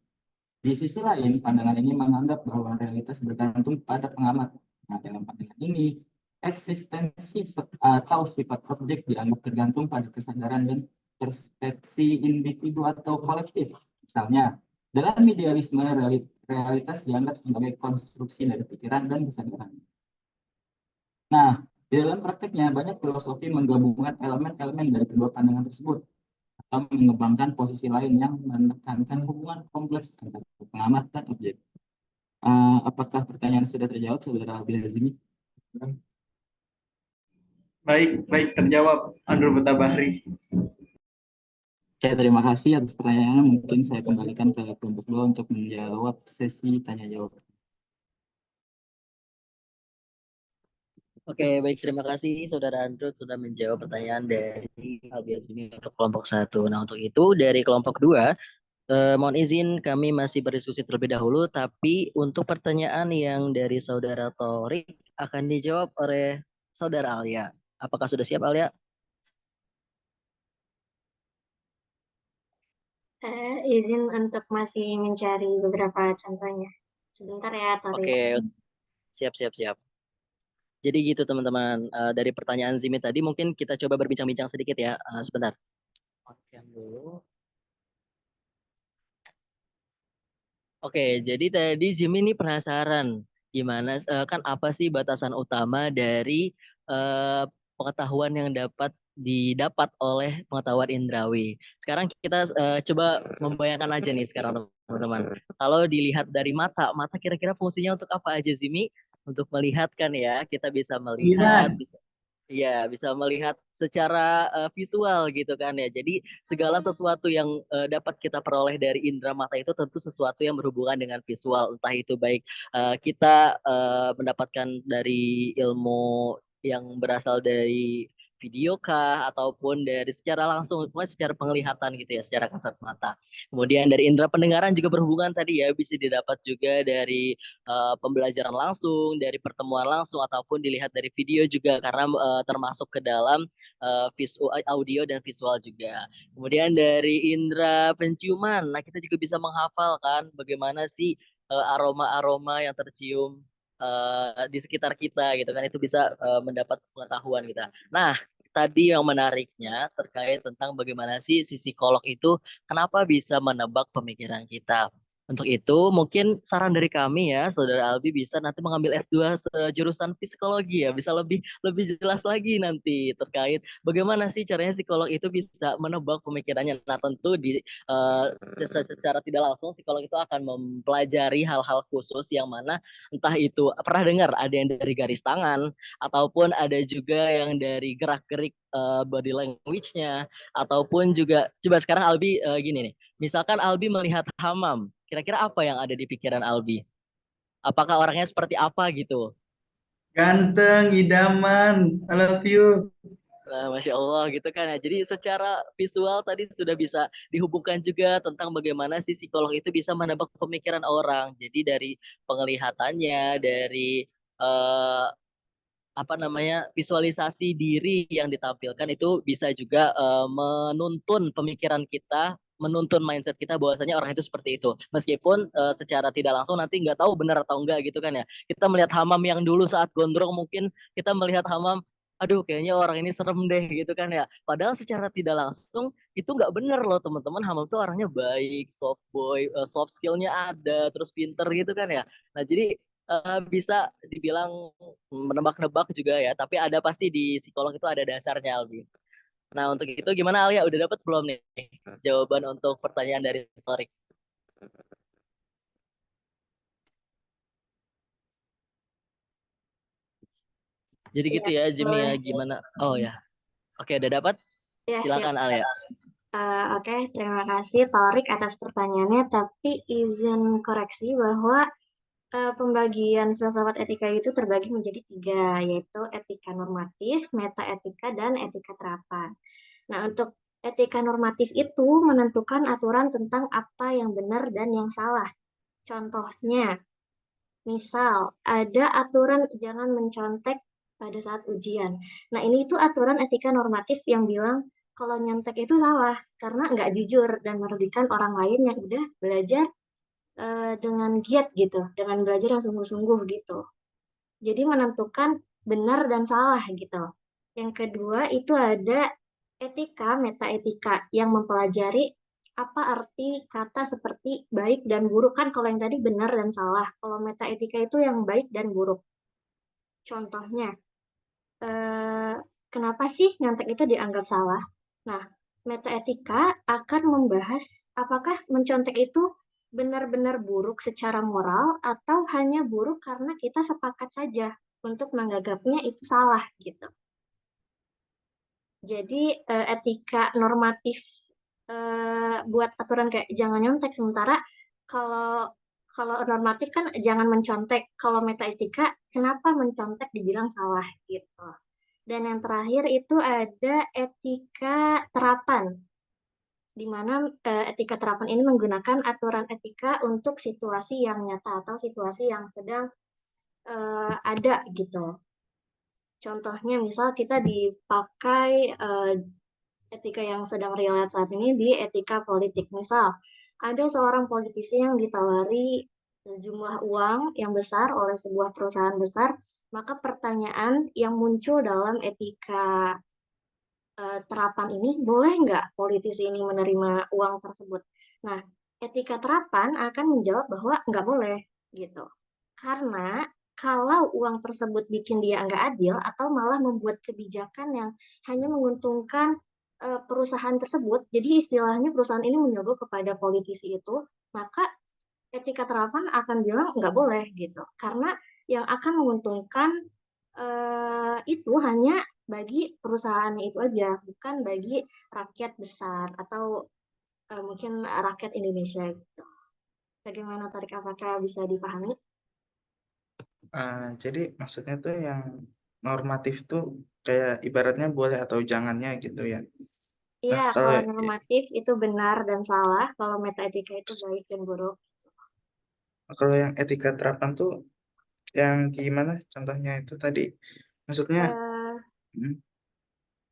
Di sisi lain, pandangan ini menganggap bahwa realitas bergantung pada pengamat. Nah, dalam pandangan ini, eksistensi atau sifat objek dianggap tergantung pada kesadaran dan persepsi individu atau kolektif. Misalnya, dalam idealisme, realitas dianggap sebagai konstruksi dari pikiran dan kesadaran. Nah, di dalam prakteknya, banyak filosofi menggabungkan elemen-elemen dari kedua pandangan tersebut atau mengembangkan posisi lain yang menekankan hubungan kompleks antara pengamat dan objek. Apakah pertanyaan sudah terjawab, Saudara Albi Hazimi? Baik terjawab, Andrew Butabahri. Oke, terima kasih atas pertanyaannya. Mungkin saya kembalikan ke kelompok dua untuk menjawab sesi tanya jawab. Oke, baik. Terima kasih Saudara Andrew sudah menjawab pertanyaan dari Albi Hazimi untuk kelompok satu. Nah, untuk itu dari kelompok dua, mohon izin kami masih berdiskusi terlebih dahulu, tapi untuk pertanyaan yang dari Saudara Torik akan dijawab oleh Saudara Alia. Apakah sudah siap, Alia? Izin untuk masih mencari beberapa contohnya. Sebentar ya, Torik. Oke, siap. Jadi gitu teman-teman, dari pertanyaan Zimi tadi mungkin kita coba berbincang-bincang sedikit ya, sebentar. Oke, dulu. Oke, jadi tadi Zimi ini penasaran gimana kan apa sih batasan utama dari pengetahuan yang didapat oleh pengetahuan indrawi. Sekarang kita coba membayangkan aja nih sekarang teman-teman. Kalau dilihat dari mata kira-kira fungsinya untuk apa aja Zimi? Untuk melihat kan ya, kita bisa melihat, bisa melihat secara visual gitu kan ya. Jadi segala sesuatu yang dapat kita peroleh dari indera mata itu tentu sesuatu yang berhubungan dengan visual. Entah itu baik kita mendapatkan dari ilmu yang berasal dari video kah ataupun dari secara langsung, pokoknya secara penglihatan gitu ya, secara kasat mata. Kemudian dari indera pendengaran juga berhubungan tadi ya, bisa didapat juga dari pembelajaran langsung, dari pertemuan langsung ataupun dilihat dari video juga karena termasuk ke dalam audio dan visual juga. Kemudian dari indera penciuman, nah kita juga bisa menghafal kan bagaimana sih aroma-aroma yang tercium di sekitar kita gitu kan, itu bisa mendapat pengetahuan kita. Nah, tadi yang menariknya terkait tentang bagaimana sih si psikolog itu kenapa bisa menebak pemikiran kita. Untuk itu, mungkin saran dari kami ya, Saudara Albi bisa nanti mengambil S2 jurusan psikologi ya, bisa lebih jelas lagi nanti terkait bagaimana sih caranya psikolog itu bisa menebak pemikirannya. Nah, tentu secara tidak langsung psikolog itu akan mempelajari hal-hal khusus yang mana entah itu pernah dengar ada yang dari garis tangan ataupun ada juga yang dari gerak-gerik body language-nya ataupun juga coba sekarang Albi gini nih. Misalkan Albi melihat Hamam, kira-kira apa yang ada di pikiran Albi? Apakah orangnya seperti apa gitu? Ganteng, idaman, I love you. Nah, Masya Allah gitu kan ya. Jadi secara visual tadi sudah bisa dihubungkan juga tentang bagaimana si psikolog itu bisa menebak pemikiran orang. Jadi dari penglihatannya, dari eh, apa namanya visualisasi diri yang ditampilkan itu bisa juga menuntun pemikiran kita, menuntun mindset kita bahwasanya orang itu seperti itu. Meskipun secara tidak langsung nanti nggak tahu benar atau enggak gitu kan ya. Kita melihat Hamam yang dulu saat gondrong mungkin kita melihat Hamam, aduh kayaknya orang ini serem deh gitu kan ya. Padahal secara tidak langsung itu nggak benar loh teman-teman. Hamam tuh orangnya baik, soft boy, soft skillnya ada, terus pinter gitu kan ya. Nah jadi bisa dibilang menebak-nebak juga ya, tapi ada pasti di psikolog itu ada dasarnya, Albi. Nah, untuk itu gimana Alia? Udah dapat belum nih jawaban untuk pertanyaan dari Torik? Jadi Iya, gitu ya, Jimmy ya, boleh. gimana? Oh ya, oke, udah dapat? Ya, siap. Silakan Alia. Oke, terima kasih Torik atas pertanyaannya. Tapi izin koreksi bahwa pembagian filsafat etika itu terbagi menjadi 3, yaitu etika normatif, metaetika, dan etika terapan. Nah, untuk etika normatif itu menentukan aturan tentang apa yang benar dan yang salah. Contohnya, misal ada aturan jangan mencontek pada saat ujian. Nah, ini itu aturan etika normatif yang bilang kalau nyontek itu salah karena nggak jujur dan merugikan orang lain yang udah belajar dengan giat gitu, dengan belajar yang sungguh-sungguh gitu. Jadi menentukan benar dan salah gitu. Yang kedua itu ada etika, metaetika yang mempelajari apa arti kata seperti baik dan buruk. Kan kalau yang tadi benar dan salah. Kalau metaetika itu yang baik dan buruk. Contohnya, kenapa sih nyontek itu dianggap salah? Nah, metaetika akan membahas apakah mencontek itu benar-benar buruk secara moral atau hanya buruk karena kita sepakat saja untuk menganggapnya itu salah gitu. Jadi etika normatif buat aturan kayak jangan nyontek, sementara kalau kalau normatif kan jangan mencontek. Kalau metaetika kenapa mencontek dibilang salah gitu. Dan yang terakhir itu ada etika terapan, di mana etika terapan ini menggunakan aturan etika untuk situasi yang nyata atau situasi yang sedang ada gitu. Contohnya misal kita dipakai etika yang sedang relate saat ini di etika politik. Misal ada seorang politisi yang ditawari sejumlah uang yang besar oleh sebuah perusahaan besar, maka pertanyaan yang muncul dalam etika terapan ini, boleh nggak politisi ini menerima uang tersebut? Nah, etika terapan akan menjawab bahwa nggak boleh gitu. Karena kalau uang tersebut bikin dia nggak adil atau malah membuat kebijakan yang hanya menguntungkan perusahaan tersebut, jadi istilahnya perusahaan ini menyogok kepada politisi itu, maka etika terapan akan bilang nggak boleh gitu. Karena yang akan menguntungkan itu hanya bagi perusahaannya itu aja, bukan bagi rakyat besar atau mungkin rakyat Indonesia gitu. Bagaimana Tarik, apakah bisa dipahami? Jadi maksudnya tuh yang normatif tuh kayak ibaratnya boleh atau jangannya gitu ya. Nah, Iya, kalau kalau normatif itu benar dan salah, kalau metaetika itu baik dan buruk. kalau yang etika terapan tuh yang gimana contohnya itu tadi? Maksudnya, Eh, hmm,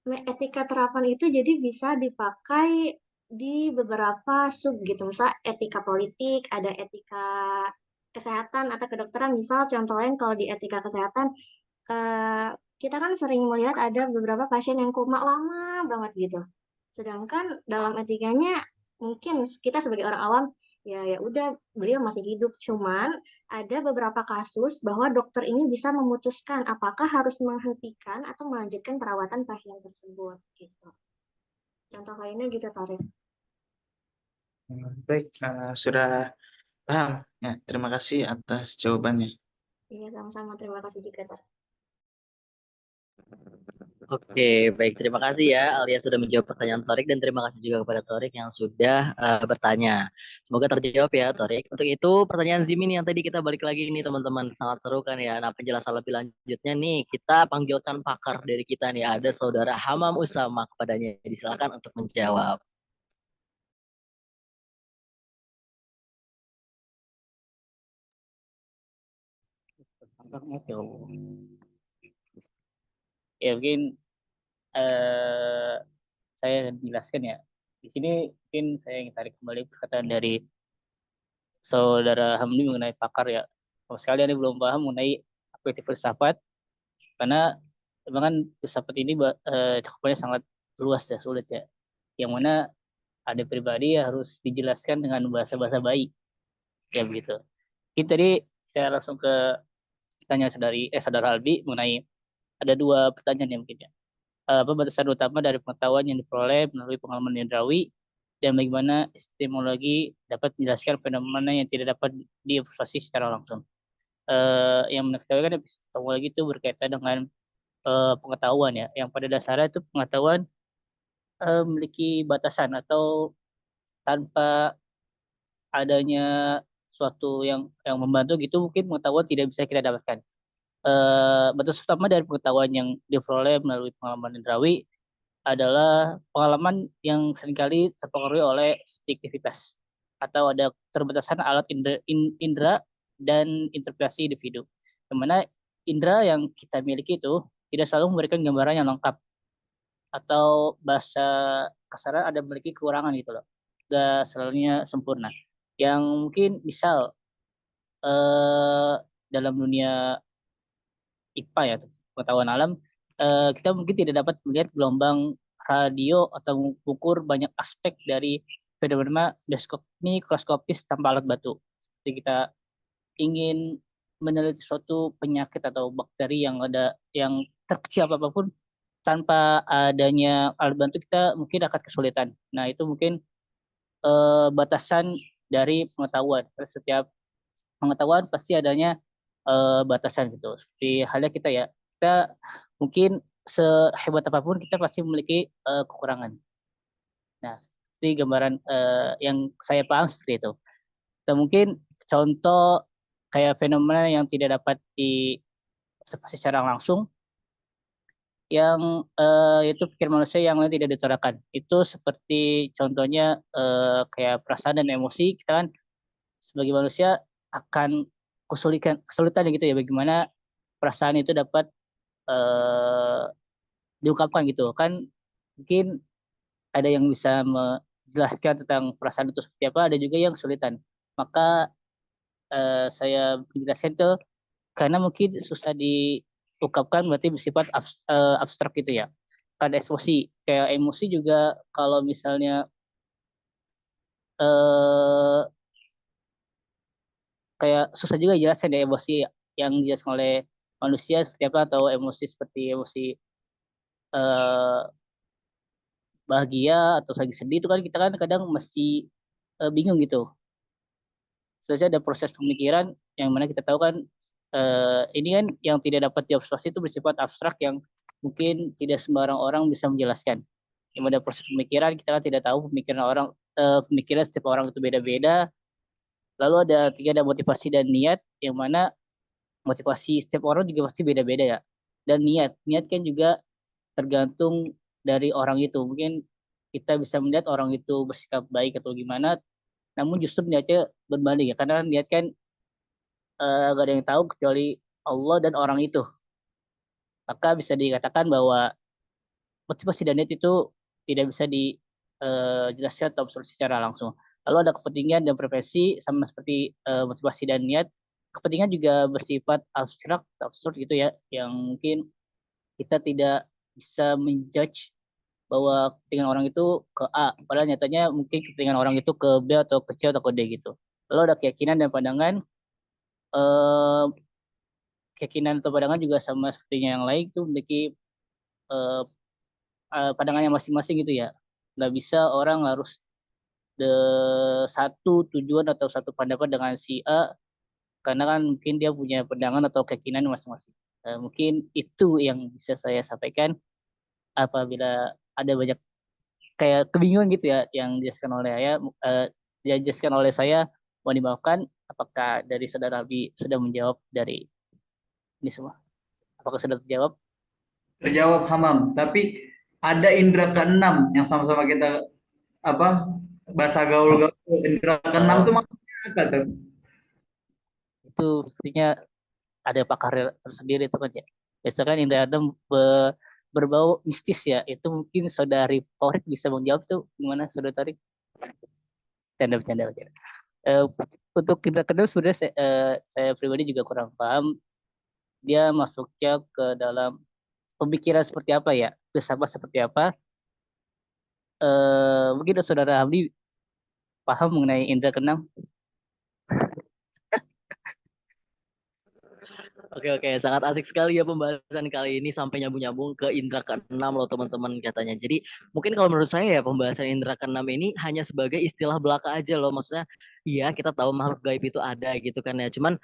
Etika terapan itu jadi bisa dipakai di beberapa sub gitu. Misal etika politik, ada etika kesehatan atau kedokteran. Misal contoh lain kalau di etika kesehatan, eh, kita kan sering melihat ada beberapa pasien yang koma lama banget gitu. Sedangkan dalam etikanya mungkin kita sebagai orang awam ya ya udah beliau masih hidup, cuman ada beberapa kasus bahwa dokter ini bisa memutuskan apakah harus menghentikan atau melanjutkan perawatan pasien tersebut gitu. Contoh lainnya gitu Tarik. baik, sudah paham. Ya, terima kasih atas jawabannya. Iya sama-sama, terima kasih juga Tarik. Oke, baik. Terima kasih ya Alia sudah menjawab pertanyaan Torik dan terima kasih juga kepada Torik yang sudah bertanya. Semoga terjawab ya Torik. Untuk itu pertanyaan Zimin yang tadi kita balik lagi nih teman-teman. Sangat seru kan ya. Nah penjelasan lebih lanjutnya nih kita panggilkan pakar dari kita nih. Ada Saudara Hamam Usama kepadanya. Silakan untuk menjawab. Ya mungkin saya jelaskan ya. Di sini mungkin saya ingin tarik kembali perkataan dari Saudara Hamdi mengenai pakar ya. Kalau sekalian ini belum paham mengenai apa itu filsafat, karena memang kan filsafat ini cakupannya sangat luas ya, sulit ya. Yang mana ada pribadi yang harus dijelaskan dengan bahasa-bahasa baik, ya begitu. Kita tadi saya langsung ke tanya saudara Albi mengenai ada dua pertanyaan yang mungkin ya. Apa batasan utama dari pengetahuan yang diperoleh melalui pengalaman indrawi dan bagaimana epistemologi dapat menjelaskan fenomena yang tidak dapat diobservasi secara langsung. Yang mengetahui kan epistemologi itu berkaitan dengan pengetahuan ya, yang pada dasarnya itu pengetahuan memiliki batasan atau tanpa adanya suatu yang membantu gitu mungkin pengetahuan tidak bisa kita dapatkan. Batas utama dari pengetahuan yang diperoleh melalui pengalaman indrawi adalah pengalaman yang seringkali terpengaruhi oleh subjektivitas atau ada keterbatasan alat indera dan interpretasi individu. Dimana indera yang kita miliki itu tidak selalu memberikan gambaran yang lengkap atau bahasa kasarnya ada memiliki kekurangan gitu loh. Gak selalunya sempurna. Yang mungkin misal eh, dalam dunia IPA ya, pengetahuan alam, kita mungkin tidak dapat melihat gelombang radio atau mengukur banyak aspek dari fenomena mikroskopis tanpa alat batu. Jadi kita ingin meneliti suatu penyakit atau bakteri yang ada yang terkecil apapun tanpa adanya alat bantu kita mungkin akan kesulitan. Nah itu mungkin batasan dari pengetahuan. Setiap pengetahuan pasti adanya batasan gitu. Seperti halnya kita ya, kita mungkin sehebat apapun kita pasti memiliki kekurangan. Nah, itu gambaran yang saya paham seperti itu. Dan mungkin contoh kayak fenomena yang tidak dapat diobservasi secara langsung, yang itu pikir manusia yang lain tidak diutarakan. Itu seperti contohnya kayak perasaan dan emosi, kita kan sebagai manusia akan kesulitan gitu ya bagaimana perasaan itu dapat eh, diungkapkan gitu kan mungkin ada yang bisa menjelaskan tentang perasaan itu seperti apa ada juga yang kesulitan maka saya menjelaskan itu karena mungkin susah diungkapkan berarti bersifat abstrak gitu ya kan emosi kayak emosi juga kalau misalnya eh, kayak susah juga jelasin ya emosi yang dijelaskan oleh manusia seperti apa atau emosi seperti emosi eh, bahagia atau lagi sedih itu kan kita kan kadang masih bingung gitu. Soalnya ada proses pemikiran yang mana kita tahu kan ini kan yang tidak dapat diobservasi itu bersifat abstrak yang mungkin tidak sembarang orang bisa menjelaskan. Yang ada proses pemikiran kita kan tidak tahu pemikiran setiap orang itu beda-beda. Lalu ada motivasi dan niat yang mana motivasi setiap orang juga pasti beda-beda ya. dan niat. Niat kan juga tergantung dari orang itu. Mungkin kita bisa melihat orang itu bersikap baik atau gimana, namun justru niatnya berbanding ya, karena niat kan gak ada yang tahu kecuali Allah dan orang itu. Maka bisa dikatakan bahwa motivasi dan niat itu tidak bisa dijelaskan atau observasi secara langsung. Lalu ada kepentingan dan preferensi sama seperti motivasi dan niat. Kepentingan juga bersifat abstrak, absurd gitu ya, yang mungkin kita tidak bisa menjudge bahwa kepentingan orang itu ke A, padahal nyatanya mungkin kepentingan orang itu ke B atau ke C atau ke D gitu. Lalu ada keyakinan dan pandangan. Eh, Keyakinan atau pandangan juga sama sepertinya yang lain itu memiliki eh, pandangannya masing-masing gitu ya. Nggak bisa orang harus satu tujuan atau satu pendapat dengan si A, karena kan mungkin dia punya pandangan atau keyakinan masing-masing. Mungkin itu yang bisa saya sampaikan. Apabila ada banyak kayak kebingungan gitu ya yang dijelaskan oleh saya, mohon dimaafkan. Apakah dari saudara Abi sudah menjawab dari ini semua? Apakah sudah terjawab? Terjawab Hamam. Tapi ada indera keenam yang sama-sama kita apa bahasa gaul-gaul. Indera keenam itu maksudnya apa tuh? Itu sepertinya ada pakar tersendiri teman ya. Biasanya kan indera keenam berbau mistis ya. Itu mungkin saudari Torik bisa menjawab tuh gimana saudara Torik? Bercanda. Untuk indera keenam sebenarnya saya pribadi juga kurang paham. Dia masuknya ke dalam pemikiran seperti apa ya, filsafat seperti apa. Mungkin saudara Hamdi paham mengenai indera keenam. Oke, sangat asik sekali ya pembahasan kali ini sampai nyambung-nyambung ke indera keenam loh teman-teman katanya. Jadi mungkin kalau menurut saya ya pembahasan indera keenam ini hanya sebagai istilah belaka aja loh. Maksudnya iya kita tahu makhluk gaib itu ada gitu kan ya. Cuman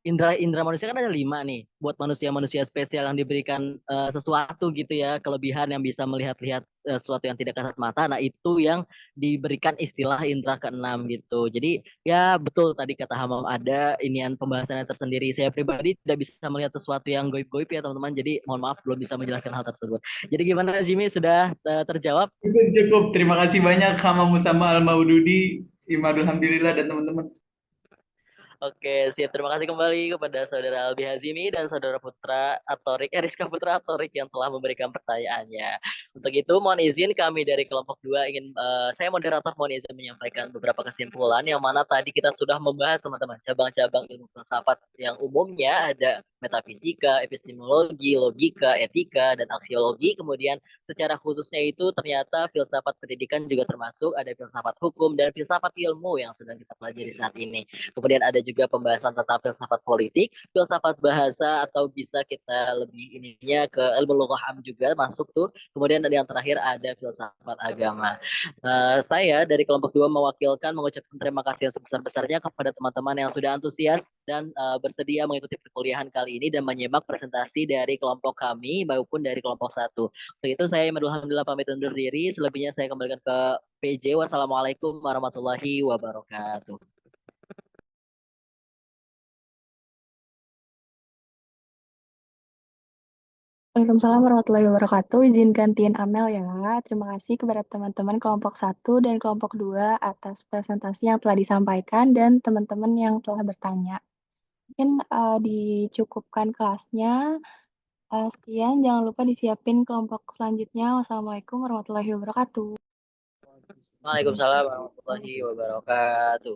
indra manusia kan ada 5 nih buat manusia-manusia spesial yang diberikan sesuatu gitu ya, kelebihan yang bisa melihat-lihat sesuatu yang tidak kasat mata. Nah itu yang diberikan istilah indra keenam gitu. Jadi ya betul tadi kata Hamam, ada inian pembahasannya tersendiri. Saya pribadi tidak bisa melihat sesuatu yang goib-goib ya teman-teman, jadi mohon maaf belum bisa menjelaskan hal tersebut. Jadi gimana Jimmy, sudah terjawab? Cukup. Terima kasih banyak Hamam Musama Al-Maududi, Imadul Alhamdulillah dan teman-teman. Oke, siap. Terima kasih kembali kepada Saudara Albi Hazimi dan Saudara Putra Atorik, Rizka Putra Atorik yang telah memberikan pertanyaannya. Untuk itu, mohon izin kami dari kelompok 2 saya moderator mohon izin menyampaikan beberapa kesimpulan yang mana tadi kita sudah membahas teman-teman cabang-cabang ilmu filsafat yang umumnya ada metafisika, epistemologi, logika, etika, dan aksiologi. Kemudian secara khususnya itu ternyata filsafat pendidikan juga termasuk, ada filsafat hukum dan filsafat ilmu yang sedang kita pelajari saat ini. Kemudian ada juga pembahasan tentang filsafat politik, filsafat bahasa, atau bisa kita lebih ininya ke ilmu lughah juga masuk tuh. Kemudian ada yang terakhir ada filsafat agama. Saya dari kelompok 2 mewakilkan mengucapkan terima kasih yang sebesar-besarnya kepada teman-teman yang sudah antusias dan bersedia mengikuti perkuliahan kali ini dan menyimak presentasi dari kelompok kami maupun dari kelompok 1. Untuk itu saya alhamdulillah pamit undur diri. Selebihnya saya kembalikan ke PJ. Wassalamualaikum warahmatullahi wabarakatuh. Waalaikumsalam warahmatullahi wabarakatuh. Izin gantiin Amel ya. Terima kasih kepada teman-teman kelompok 1 dan kelompok 2 atas presentasi yang telah disampaikan dan teman-teman yang telah bertanya. Mungkin dicukupkan kelasnya. Sekian, jangan lupa disiapin kelompok selanjutnya. Wassalamualaikum warahmatullahi wabarakatuh. Waalaikumsalam warahmatullahi wabarakatuh.